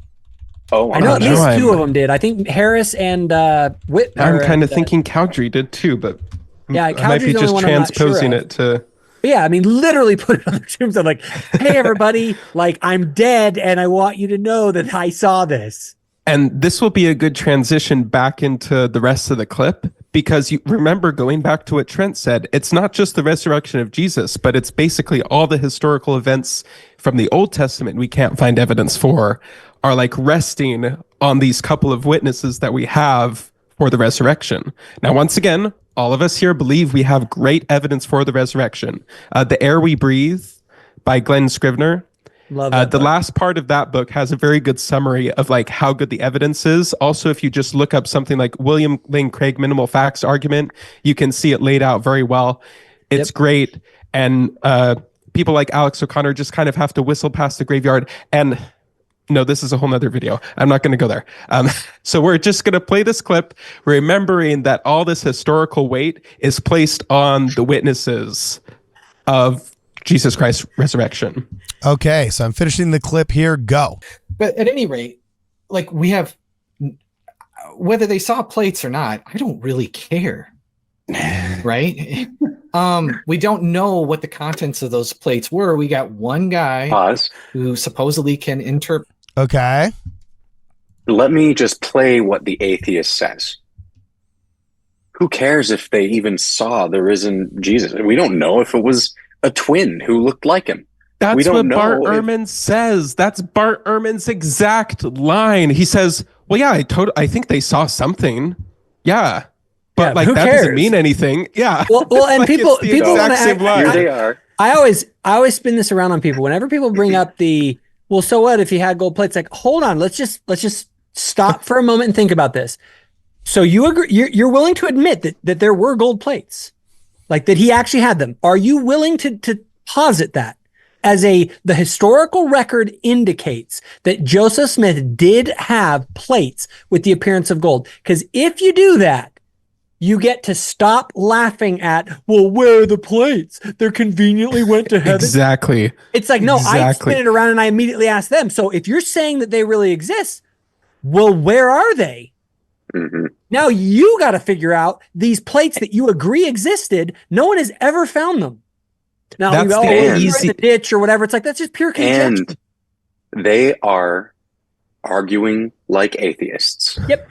Oh, I know at least 2 of them did. I think Harris and Whitmer. I'm kind of thinking Cowdery did too, but yeah, I might be just transposing it to. Yeah, I mean, literally put it on their tombstone, like, hey, everybody, like, I'm dead, and I want you to know that I saw this. And this will be a good transition back into the rest of the clip, because you remember, going back to what Trent said, it's not just the resurrection of Jesus, but it's basically all the historical events from the Old Testament we can't find evidence for are like resting on these couple of witnesses that we have for the resurrection. Now, once again, all of us here believe we have great evidence for the resurrection. The Air We Breathe by Glenn Scrivener. Love that the book. last part of that book has a very good summary of like how good the evidence is. Also, if you just look up something like William Lane Craig minimal facts argument, you can see it laid out very well. It's great. And people like Alex O'Connor just kind of have to whistle past the graveyard. And no, this is a whole nother video. I'm not going to go there. So we're just going to play this clip, remembering that all this historical weight is placed on the witnesses of Jesus Christ's resurrection. Okay, so I'm finishing the clip here. Go. But at any rate, like, we have, whether they saw plates or not, I don't really care. Right? We don't know what the contents of those plates were. We got one guy who supposedly can interpret. Okay. Let me just play what the atheist says. Who cares if they even saw the risen Jesus? We don't know if it was a twin who looked like him. That's what Bart Ehrman says. That's Bart Ehrman's exact line. He says, well, yeah, I think they saw something. Yeah. But like, that doesn't mean anything. Yeah. Well, and like, people want to act. Here they are. I always spin this around on people. Whenever people bring up the, well, so what if he had gold plates? Like, hold on, let's just stop for a moment and think about this. So you agree? You're willing to admit that there were gold plates, like that he actually had them. Are you willing to posit that as the historical record indicates that Joseph Smith did have plates with the appearance of gold? Because if you do that, you get to stop laughing at, well, where are the plates? They're conveniently went to heaven. Exactly. It's like, no, I spin it around and I immediately ask them. So if you're saying that they really exist, well, where are they? Mm-hmm. Now you got to figure out these plates that you agree existed. No one has ever found them. Now, that's in the ditch or whatever. It's like, that's just pure conjecture. And they are arguing like atheists. Yep.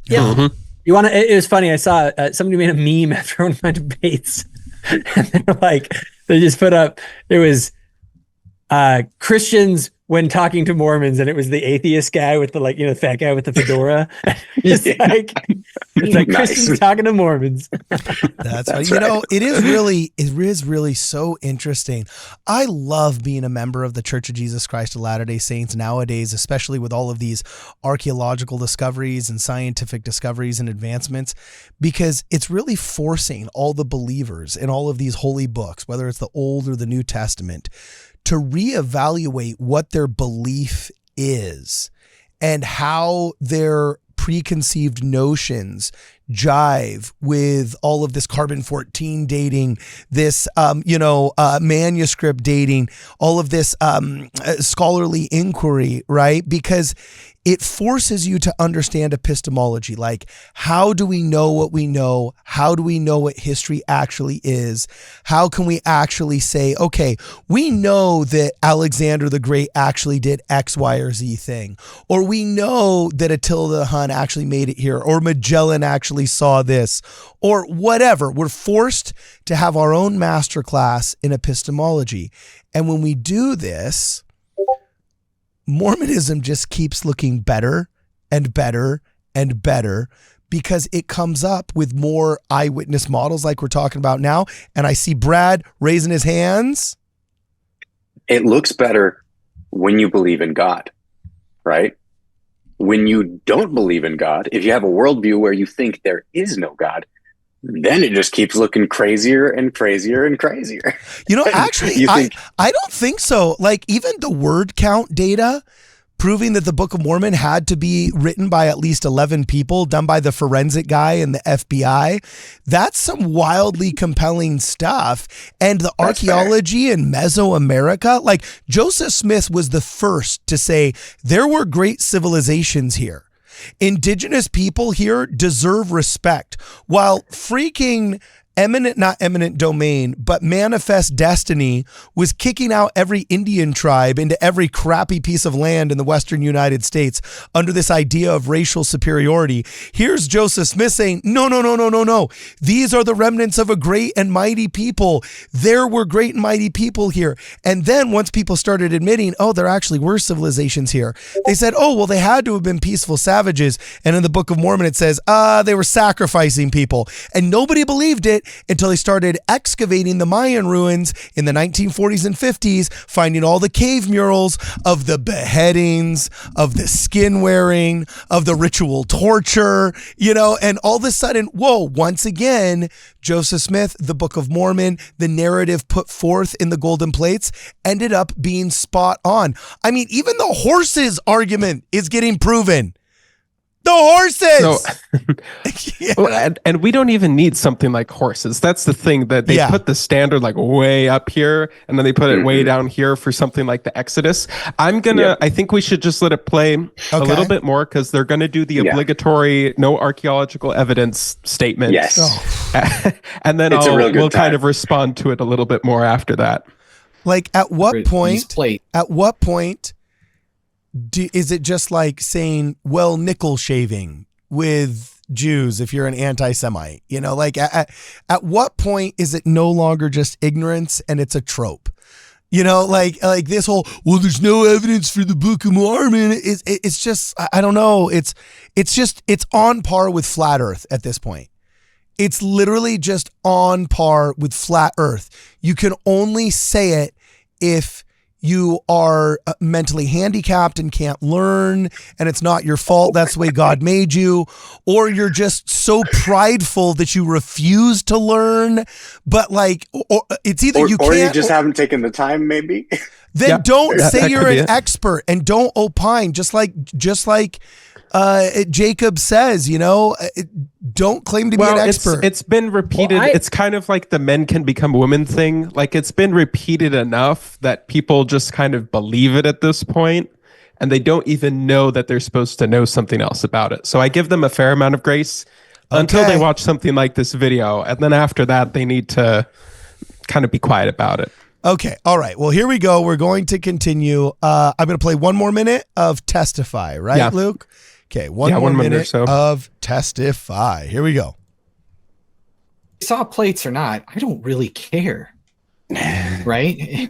Mm-hmm. You want to? It was funny. I saw somebody made a meme after one of my debates, and they're like, they just put up. It was Christians when talking to Mormons, and it was the atheist guy with the, like, you know, fat guy with the fedora. It's like Nice. Christians talking to Mormons. That's right. You know, it is really so interesting. I love being a member of the Church of Jesus Christ of Latter-day Saints nowadays, especially with all of these archaeological discoveries and scientific discoveries and advancements, because it's really forcing all the believers in all of these holy books, whether it's the Old or the New Testament, to reevaluate what their belief is and how their preconceived notions jive with all of this carbon-14 dating, this manuscript dating, all of this scholarly inquiry, right? Because it forces you to understand epistemology. Like, how do we know what we know? How do we know what history actually is? How can we actually say, okay, we know that Alexander the Great actually did X, Y, or Z thing. Or we know that Attila the Hun actually made it here. Or Magellan actually saw this. Or whatever. We're forced to have our own masterclass in epistemology. And when we do this, Mormonism just keeps looking better and better and better, because it comes up with more eyewitness models like we're talking about now. And I see Brad raising his hands. It looks better when you believe in God, right? When you don't believe in God, if you have a worldview where you think there is no God, then it just keeps looking crazier and crazier and crazier. You know, actually, I don't think so. Like, even the word count data proving that the Book of Mormon had to be written by at least 11 people, done by the forensic guy and the FBI. That's some wildly compelling stuff. And the archaeology in Mesoamerica, like, Joseph Smith was the first to say there were great civilizations here. Indigenous people here deserve respect, while freaking not eminent domain, but manifest destiny was kicking out every Indian tribe into every crappy piece of land in the Western United States under this idea of racial superiority. Here's Joseph Smith saying, no. These are the remnants of a great and mighty people. There were great and mighty people here. And then once people started admitting, oh, there actually were civilizations here, they said, oh, well, they had to have been peaceful savages. And in the Book of Mormon, it says, they were sacrificing people. And nobody believed it until they started excavating the Mayan ruins in the 1940s and 50s, finding all the cave murals of the beheadings, of the skin wearing, of the ritual torture, and all of a sudden, whoa, once again, Joseph Smith, the Book of Mormon, the narrative put forth in the golden plates ended up being spot on. I mean, even the horses argument is getting proven. The horses. So, well, and we don't even need something like horses. That's the thing, that they put the standard like way up here, and then they put it way down here for something like the Exodus. I think we should just let it play a little bit more, because they're going to do the obligatory no archaeological evidence statement. Yes. And then we'll kind of respond to it a little bit more after that. Like at what point is it just like saying, well, nickel shaving with Jews if you're an anti-Semite? Like at what point is it no longer just ignorance and it's a trope? Like this whole, well, there's no evidence for the Book of Mormon. It's just, I don't know. It's on par with flat earth at this point. It's literally just on par with flat earth. You can only say it if you are mentally handicapped and can't learn, and it's not your fault. That's the way God made you. Or you're just so prideful that you refuse to learn. But it's either you can't, or you just haven't taken the time, maybe. Then don't say you're an expert and don't opine. Just like Jacob says, don't claim to be an expert. It's been repeated. It's kind of like the men can become women thing. Like, it's been repeated enough that people just kind of believe it at this point, and they don't even know that they're supposed to know something else about it. So I give them a fair amount of grace until they watch something like this video. And then after that, they need to kind of be quiet about it. Okay. All right. Well, here we go. We're going to continue. I'm going to play one more minute of Testify, right, Luke? Okay. One more minute or so of Testify. Here we go. Saw plates or not, I don't really care. Right?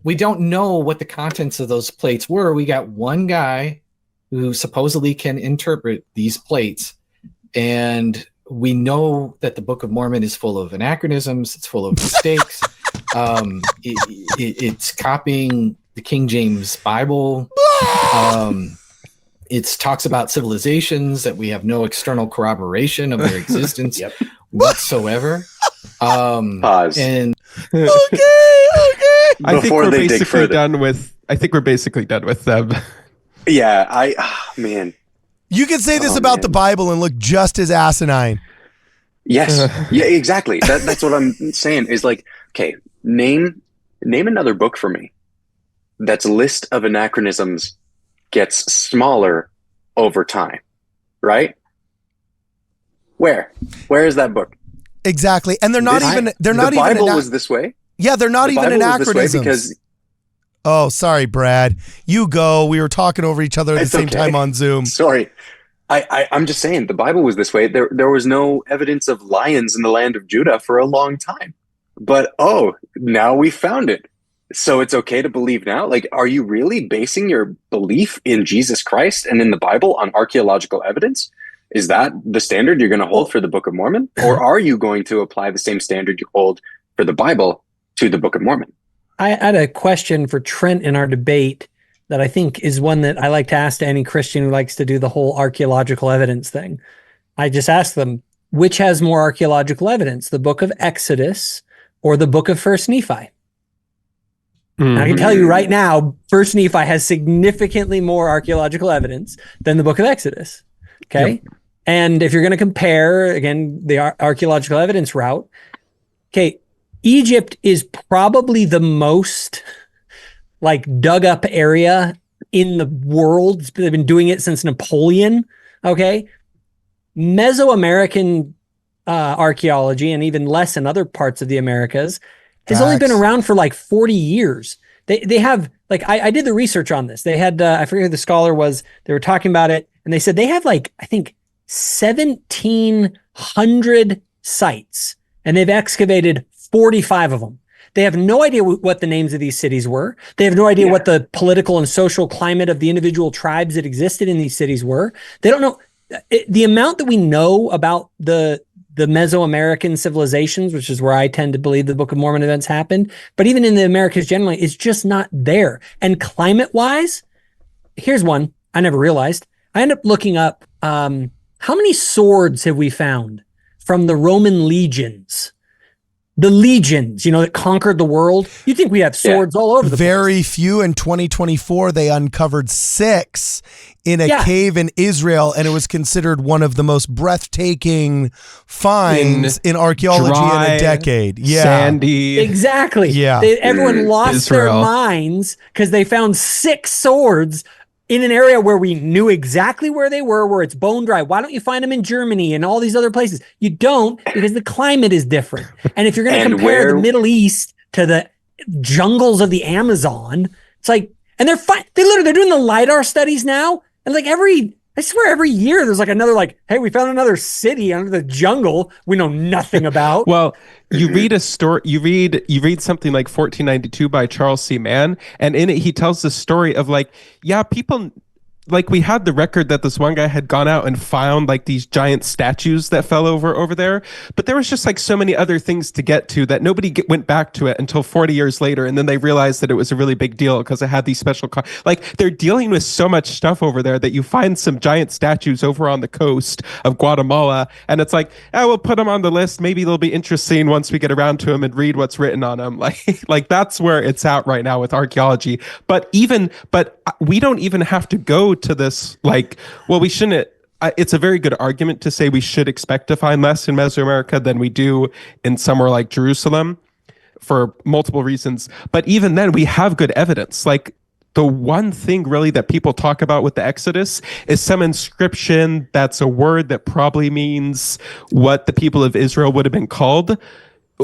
We don't know what the contents of those plates were. We got one guy who supposedly can interpret these plates, and we know that the Book of Mormon is full of anachronisms. It's full of mistakes. It's copying the King James Bible. It talks about civilizations that we have no external corroboration of their existence whatsoever. Pause. And I think we're basically done with them. Yeah, man. You can say this about the Bible and look just as asinine. Yes. Yeah, exactly. That's what I'm saying is like, okay, name another book for me that's a list of anachronisms gets smaller over time, right? Where is that book? Exactly. And the Bible was this way. Yeah, they're not even anachronisms. Because oh, sorry, Brad. You go. We were talking over each other at the same time on Zoom. Sorry. I'm just saying the Bible was this way. There was no evidence of lions in the land of Judah for a long time. But now we found it. So it's okay to believe now? Like, are you really basing your belief in Jesus Christ and in the Bible on archaeological evidence? Is that the standard you're going to hold for the Book of Mormon? Or are you going to apply the same standard you hold for the Bible to the Book of Mormon? I had a question for Trent in our debate that I think is one that I like to ask to any Christian who likes to do the whole archaeological evidence thing. I just asked them, which has more archaeological evidence, the book of Exodus or the book of First Nephi? Mm-hmm. I can tell you right now, First Nephi has significantly more archaeological evidence than the book of Exodus. Okay. Yep. And if you're going to compare, again, the archaeological evidence route, okay, Egypt is probably the most dug up area in the world. They've been doing it since Napoleon. Okay. Mesoamerican archaeology, and even less in other parts of the Americas, has only been around for like 40 years. They have, like, I did the research on this. They had, I forget who the scholar was, they were talking about it, and they said they have like, I think 1,700 sites, and they've excavated 45 of them. They have no idea what the names of these cities were. They have no idea what the political and social climate of the individual tribes that existed in these cities were. They don't know the amount that we know about the Mesoamerican civilizations, which is where I tend to believe the Book of Mormon events happened. But even in the Americas generally, it's just not there. And climate-wise, here's one I never realized. I ended up looking up how many swords have we found from the Roman legions? The legions, that conquered the world. You think we have swords all over the place. Very few. In 2024, they uncovered 6 in a cave in Israel, and it was considered one of the most breathtaking finds in archaeology in a decade. Sandy. Exactly. Yeah. Everyone lost their minds because they found 6 swords in an area where we knew exactly where they were, where it's bone dry. Why don't you find them in Germany and all these other places? You don't, because the climate is different. And if you're going to compare the Middle East to the jungles of the Amazon, it's like, and they're doing the LiDAR studies now. And like every year there's like another, like, hey, we found another city under the jungle we know nothing about. Well, you read a story, you read something like 1492 by Charles C. Mann, and in it he tells the story of people, like, we had the record that this one guy had gone out and found like these giant statues that fell over there, but there was just like so many other things to get to that nobody went back to it until 40 years later, and then they realized that it was a really big deal because it had these special they're dealing with so much stuff over there that you find some giant statues over on the coast of Guatemala, and it's like, we'll put them on the list, maybe they'll be interesting once we get around to them and read what's written on them. Like that's where it's at right now with archaeology. But we don't even have to go to this, we shouldn't. It's a very good argument to say we should expect to find less in Mesoamerica than we do in somewhere like Jerusalem for multiple reasons. But even then, we have good evidence. Like, the one thing really that people talk about with the Exodus is some inscription that's a word that probably means what the people of Israel would have been called.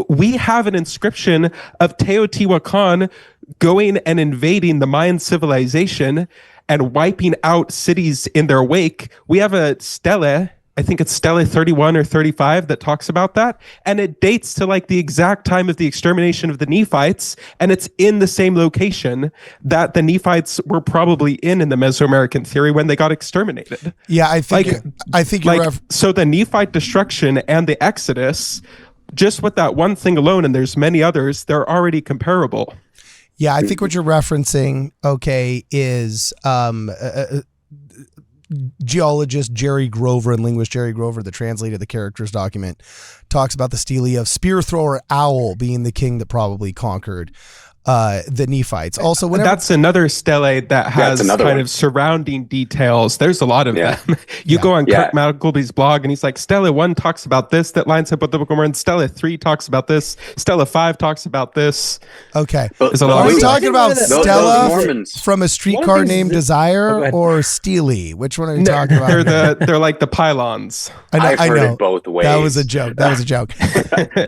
We have an inscription of Teotihuacan going and invading the Mayan civilization and wiping out cities in their wake. We have a stele, I think it's stele 31 or 35, that talks about that. And it dates to like the exact time of the extermination of the Nephites. And it's in the same location that the Nephites were probably in the Mesoamerican theory when they got exterminated. Yeah, I think so the Nephite destruction and the Exodus, just with that one thing alone, and there's many others, they're already comparable. Yeah, I think what you're referencing, is geologist Jerry Grover and linguist Jerry Grover, that translated the characters document, talks about the stele of spear thrower owl being the king that probably conquered the Nephites. Also, that's another stele that has kind of surrounding details. There's a lot of them. You go on Kirk Malcolby's blog, and he's like, Stele 1 talks about this that lines up with the Book of Mormon. Stele 3 talks about this. Stele 5 talks about this. Okay. Are we talking about Stella from A Streetcar Named Desire or Stele? Which one are you talking about? They're like the pylons. I know. Heard it both ways. That was a joke.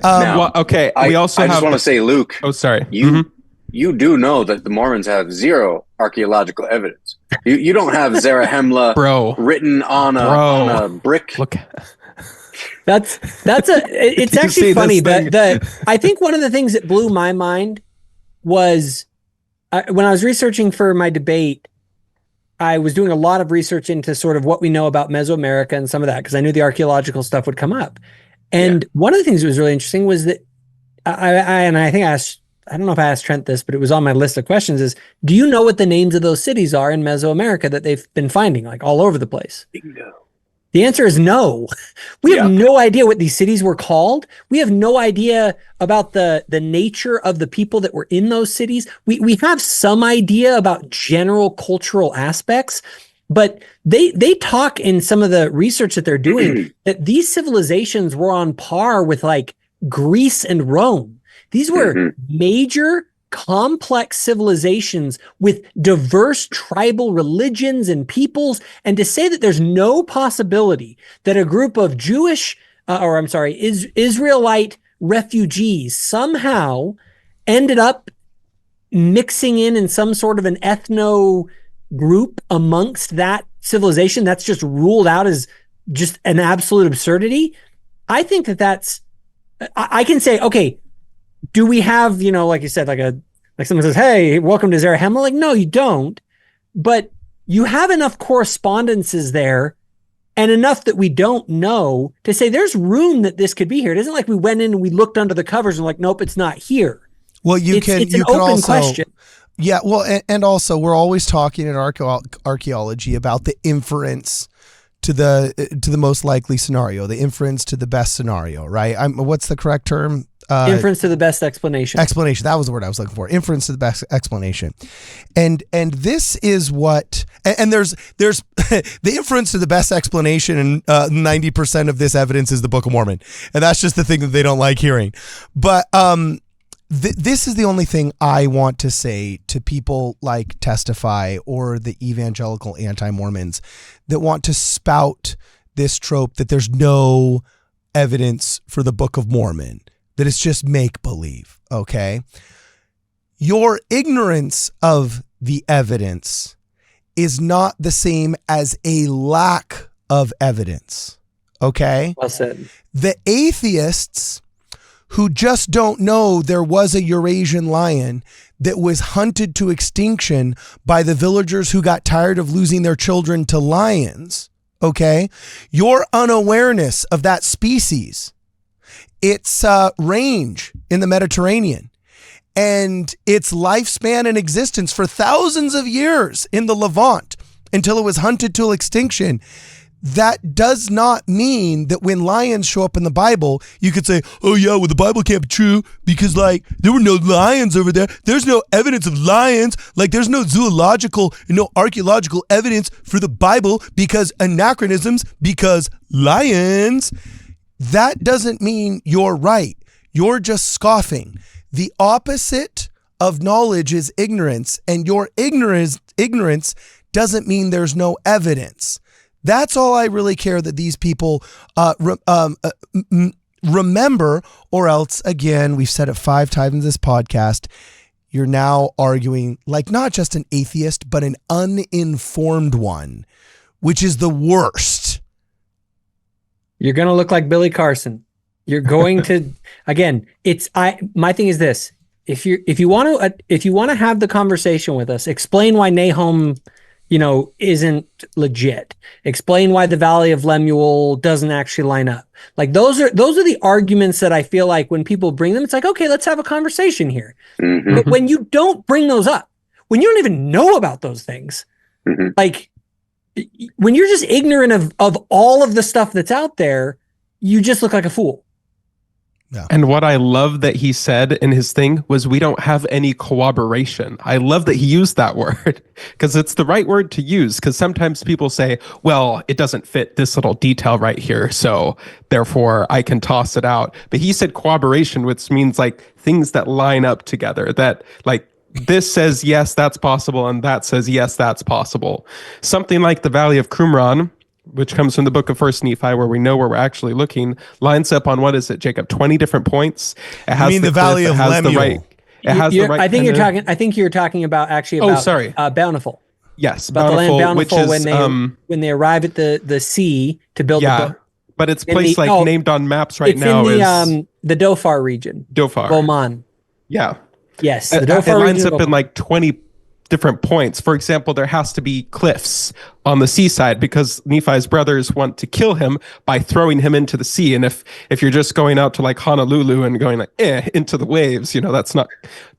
Now, okay. I just want to say, Luke. Oh, sorry. You do know that the Mormons have zero archaeological evidence. You don't have Zarahemla written on a brick. Look. It's actually funny. I think one of the things that blew my mind was when I was researching for my debate, I was doing a lot of research into sort of what we know about Mesoamerica and some of that, because I knew the archaeological stuff would come up. And one of the things that was really interesting was that I don't know if I asked Trent this, but it was on my list of questions, is, do you know what the names of those cities are in Mesoamerica that they've been finding, like, all over the place? Bingo. The answer is no. We have no idea what these cities were called. We have no idea about the nature of the people that were in those cities. We have some idea about general cultural aspects, but they talk in some of the research that they're doing that these civilizations were on par with like Greece and Rome. These were major, complex civilizations with diverse tribal religions and peoples. And to say that there's no possibility that a group of Jewish Israelite refugees somehow ended up mixing in some sort of an ethno group amongst that civilization that's just ruled out as just an absolute absurdity. I think that's, I can say, okay, do we have, like you said, like someone says, hey, welcome to Zarahemla? Like, no, you don't. But you have enough correspondences there and enough that we don't know to say there's room that this could be here. It isn't like we went in and we looked under the covers and like, nope, it's not here. Well, it's an open also, question. Yeah, well, and also we're always talking in archaeology about the inference to the most likely scenario, the inference to the best scenario, right? What's the correct term? Inference to the best explanation. Explanation. That was the word I was looking for. Inference to the best explanation. And this is what, and there's the inference to the best explanation, and 90% of this evidence is the Book of Mormon. And that's just the thing that they don't like hearing. But this is the only thing I want to say to people like Testify or the evangelical anti-Mormons that want to spout this trope that there's no evidence for the Book of Mormon, that it's just make-believe, okay? Your ignorance of the evidence is not the same as a lack of evidence, okay? Well said. The atheists who just don't know there was a Eurasian lion that was hunted to extinction by the villagers who got tired of losing their children to lions, okay? Your unawareness of that species, its range in the Mediterranean, and its lifespan and existence for thousands of years in the Levant until it was hunted to extinction, that does not mean that when lions show up in the Bible, you could say, oh yeah, well the Bible can't be true because like there were no lions over there. There's no evidence of lions. Like there's no zoological and no archaeological evidence for the Bible because anachronisms, because lions. That doesn't mean you're right. You're just scoffing. The opposite of knowledge is ignorance, and your ignorance doesn't mean there's no evidence. That's all I really care that these people remember, or else, again, we've said it 5 times in this podcast, you're now arguing like not just an atheist, but an uninformed one, which is the worst. You're going to look like Billy Carson. You're going to, again, my thing is this. If you want to have the conversation with us, explain why Nahum, isn't legit. Explain why the Valley of Lemuel doesn't actually line up. Like those are the arguments that I feel like when people bring them, it's like, okay, let's have a conversation here. Mm-hmm. But when you don't bring those up, when you don't even know about those things, mm-hmm. like when you're just ignorant of all of the stuff that's out there, you just look like a fool. Yeah. And what I love that he said in his thing was we don't have any corroboration. I love that he used that word because it's the right word to use, because sometimes people say, well, it doesn't fit this little detail right here, so therefore I can toss it out. But he said corroboration, which means like things that line up together, that like this says, yes, that's possible, and that says, yes, that's possible. Something like the Valley of Qumran, which comes from the book of First Nephi, where we know where we're actually looking, lines up on, what is it, Jacob? 20 different points. It has the Valley of Lemuel. I think you're talking about actually about. Oh, sorry. Bountiful. Yes, about Bountiful, the land Bountiful, which is when they arrive at the sea to build the boat. But it's placed named on maps right now. It's the Dhofar region. Dhofar. Goman. Yeah. Yes. The Dhofar it lines up in like 20 different points. For example, there has to be cliffs on the seaside because Nephi's brothers want to kill him by throwing him into the sea. And if you're just going out to like Honolulu and going like into the waves, that's not,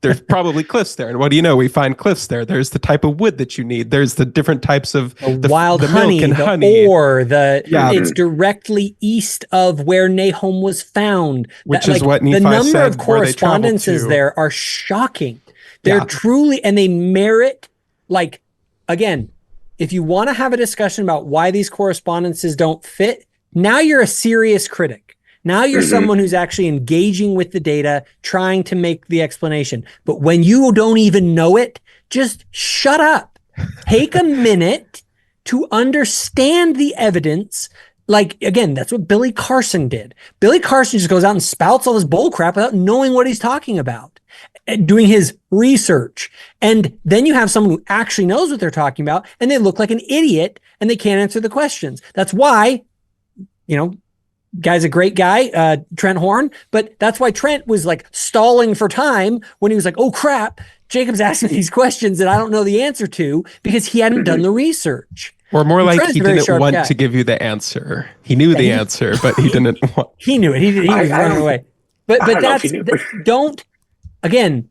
there's probably cliffs there. And what do you know? We find cliffs there. There's the type of wood that you need. There's the different types of the wild honey, milk and the honey. ore, it's directly east of where Nahum was found. Which is what Nephi said. The number of correspondences there are shocking. They're truly, and they merit, like, again, if you want to have a discussion about why these correspondences don't fit, now you're a serious critic. Now you're someone who's actually engaging with the data, trying to make the explanation. But when you don't even know it, just shut up. Take a minute to understand the evidence, like, again, that's what Billy Carson did. Billy Carson just goes out and spouts all this bull crap without knowing what he's talking about, doing his research. And then you have someone who actually knows what they're talking about, and they look like an idiot and they can't answer the questions. That's why, guy's a great guy, Trent Horn, but that's why Trent was like stalling for time when he was like, oh crap, Jacob's asking these questions that I don't know the answer to, because he hadn't done the research. Or more like Trent's he a very didn't sharp want guy. to give you the answer. He knew the answer, but he didn't want. He knew it. He was running away. But don't, again,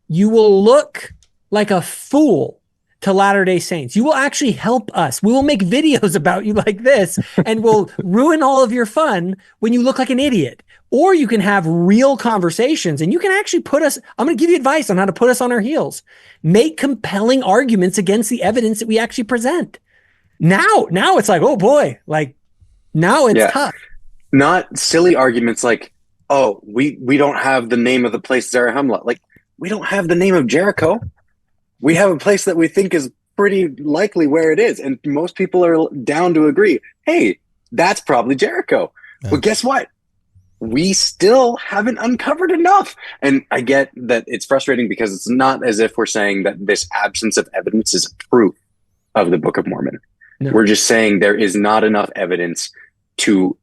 you will look like a fool to Latter-day Saints. You will actually help us. We will make videos about you like this and we'll ruin all of your fun when you look like an idiot. Or you can have real conversations and you can actually put us, I'm going to give you advice on how to put us on our heels. Make compelling arguments against the evidence that we actually present. Now it's like, oh boy, like now it's tough. Not silly arguments like, oh, we don't have the name of the place Zarahemla. Like, we don't have the name of Jericho. We have a place that we think is pretty likely where it is. And most people are down to agree, hey, that's probably Jericho. Yeah. But guess what? We still haven't uncovered enough. And I get that it's frustrating because it's not as if we're saying that this absence of evidence is proof of the Book of Mormon. No. We're just saying there is not enough evidence to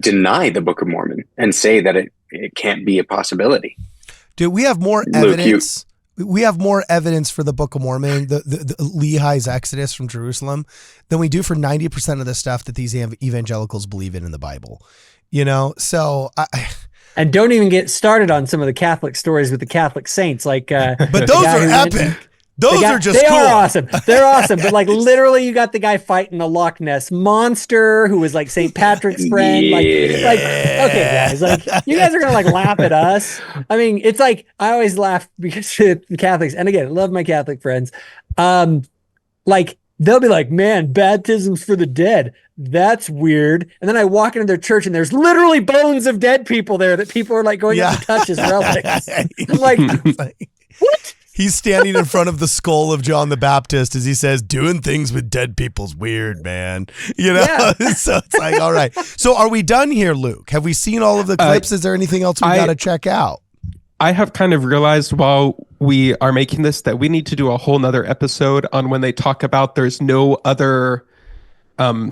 deny the Book of Mormon and say that it can't be a possibility. Dude, we have more evidence. We have more evidence for the Book of Mormon, the Lehi's Exodus from Jerusalem, than we do for 90% of the stuff that these evangelicals believe in the Bible. So and don't even get started on some of the Catholic stories with the Catholic saints, like. But those are epic. Those are just cool. They are awesome. They're awesome. But like literally you got the guy fighting the Loch Ness monster who was like St. Patrick's friend. Like, okay guys, like you guys are going to like laugh at us. I mean, it's like, I always laugh because the Catholics, and again, I love my Catholic friends. Like they'll be like, man, baptisms for the dead. That's weird. And then I walk into their church and there's literally bones of dead people there that people are like going up to touch as relics. I'm like, what? He's standing in front of the skull of John the Baptist as he says, doing things with dead people's weird, man. So it's like, all right. So are we done here, Luke? Have we seen all of the clips? Is there anything else we got to check out? I have kind of realized while we are making this that we need to do a whole nother episode on when they talk about there's no other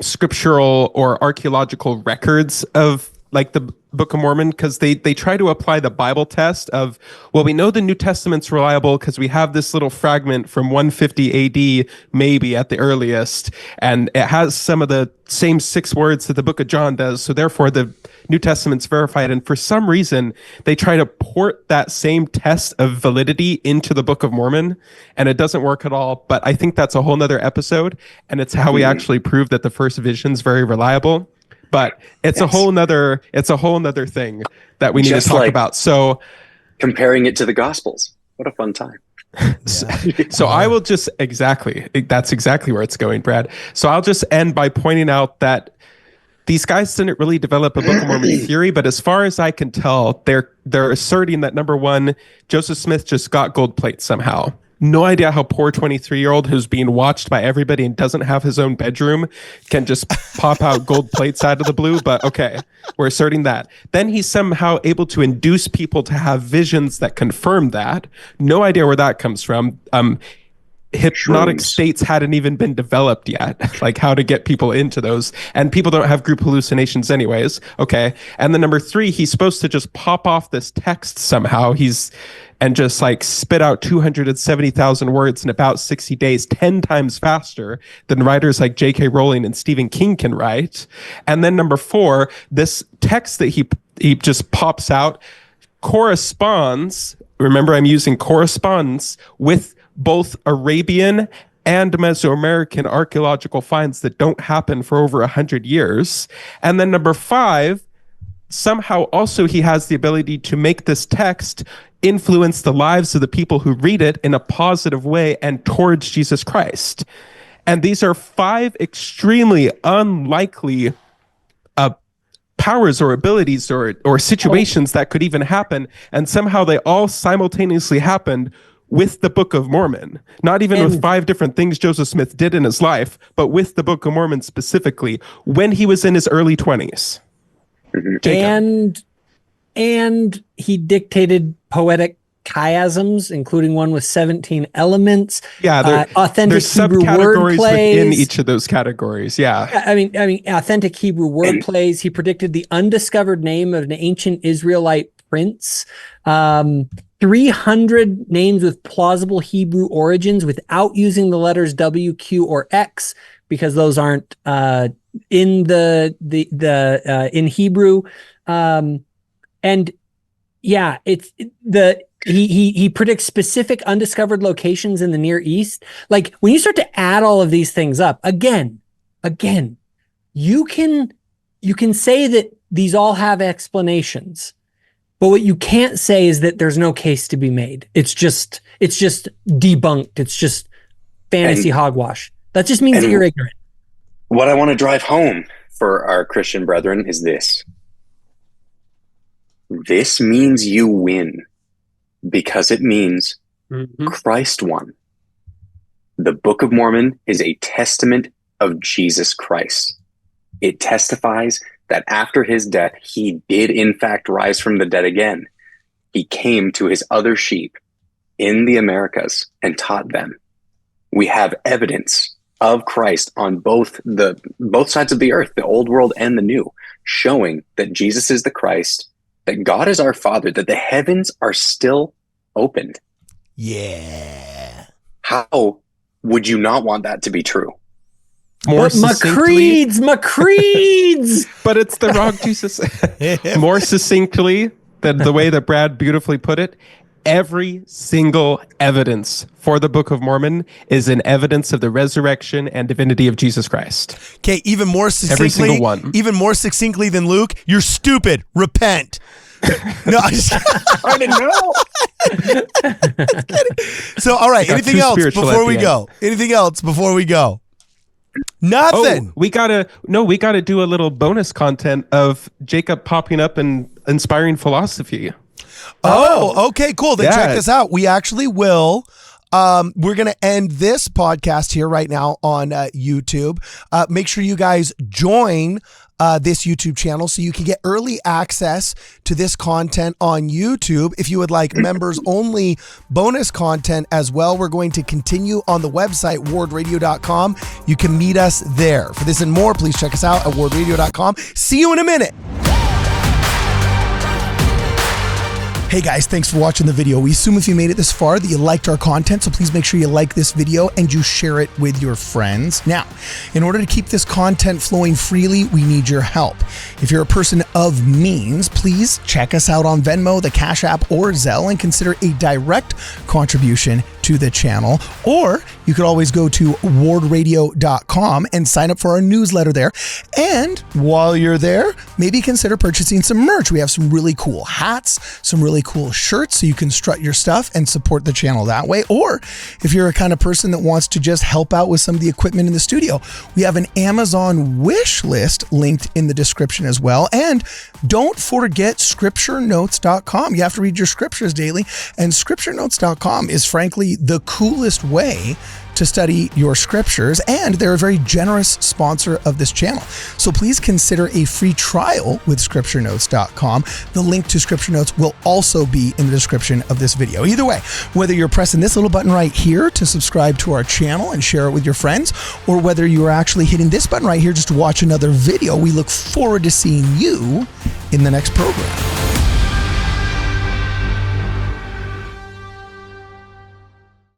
scriptural or archaeological records of like the Book of Mormon, because they try to apply the Bible test of, well, we know the New Testament's reliable because we have this little fragment from 150 AD, maybe at the earliest, and it has some of the same 6 words that the Book of John does, so therefore the New Testament's verified. And for some reason, they try to port that same test of validity into the Book of Mormon, and it doesn't work at all. But I think that's a whole nother episode, and it's how we actually prove that the first vision's very reliable. But it's a whole nother thing that we need to talk about. So comparing it to the Gospels, what a fun time. So I will just that's exactly where it's going, Brad. So I'll just end by pointing out that these guys didn't really develop a Book of Mormon theory, but as far as I can tell, they're asserting that, number one, Joseph Smith just got gold plate somehow. No idea how poor 23-year-old who's being watched by everybody and doesn't have his own bedroom can just pop out gold plates out of the blue, but okay, we're asserting that. Then he's somehow able to induce people to have visions that confirm that. No idea where that comes from. Hypnotic states hadn't even been developed yet, like how to get people into those, and people don't have group hallucinations anyways. Okay. And then number 3, he's supposed to just pop off this text somehow. And just like spit out 270,000 words in about 60 days, 10 times faster than writers like J.K. Rowling and Stephen King can write. And then number 4, this text that he just pops out corresponds, remember I'm using corresponds, with both Arabian and Mesoamerican archaeological finds that don't happen for over 100 years. And then number 5, somehow also he has the ability to make this text influence the lives of the people who read it in a positive way and towards Jesus Christ. And these are 5 extremely unlikely powers or abilities or situations that could even happen. And somehow they all simultaneously happened with the Book of Mormon, not even with 5 different things Joseph Smith did in his life, but with the Book of Mormon specifically when he was in his early 20s. And he dictated poetic chiasms, including one with 17 elements. Yeah, authentic there's Hebrew subcategories wordplays within each of those categories. Yeah, I mean, authentic Hebrew wordplays. He predicted the undiscovered name of an ancient Israelite prince. 300 names with plausible Hebrew origins without using the letters W, Q, or X, because those aren't in in Hebrew. And yeah, he predicts specific undiscovered locations in the Near East. Like, when you start to add all of these things up, again, you can say that these all have explanations, but what you can't say is that there's no case to be made. It's just debunked. It's just fantasy hogwash. That just means that you're ignorant. What I want to drive home for our Christian brethren is this. This means you win, because it means Christ won. The Book of Mormon is a testament of Jesus Christ. It testifies that after his death, he did in fact rise from the dead again. He came to his other sheep in the Americas and taught them. We have evidence of Christ on both sides of the earth, the old world and the new, showing that Jesus is the Christ, that God is our Father, that the heavens are still opened. Yeah. How would you not want that to be true? More creeds. But it's the wrong Jesus. More succinctly than the way that Brad beautifully put it, every single evidence for the Book of Mormon is an evidence of the resurrection and divinity of Jesus Christ. Okay, even more succinctly, every single one. Even more succinctly than Luke, you're stupid. Repent. No, I didn't know. So, all right. Anything else before we go? Anything else before we go? Nothing. Oh, we gotta do a little bonus content of Jacob popping up and inspiring philosophy. Oh, okay, cool. Then check this out. We actually will. We're going to end this podcast here right now on YouTube. Make sure you guys join this YouTube channel so you can get early access to this content on YouTube. If you would like members only bonus content as well, we're going to continue on the website, wardradio.com. You can meet us there. For this and more, please check us out at wardradio.com. See you in a minute. Hey guys, thanks for watching the video. We assume if you made it this far that you liked our content, so please make sure you like this video and you share it with your friends. Now, in order to keep this content flowing freely, we need your help. If you're a person of means, please check us out on Venmo, the Cash App, or Zelle, and consider a direct contribution to the channel. Or you could always go to wardradio.com and sign up for our newsletter there. And while you're there, maybe consider purchasing some merch. We have some really cool hats, some really cool shirts, so you can strut your stuff and support the channel that way. Or if you're a kind of person that wants to just help out with some of the equipment in the studio, we have an Amazon wish list linked in the description as well. And don't forget scripturenotes.com. You have to read your scriptures daily, and scripturenotes.com is frankly the coolest way to study your scriptures, and they're a very generous sponsor of this channel. So please consider a free trial with scripturenotes.com. The link to Scripture Notes will also be in the description of this video. Either way, whether you're pressing this little button right here to subscribe to our channel and share it with your friends, or whether you are actually hitting this button right here just to watch another video, we look forward to seeing you in the next program.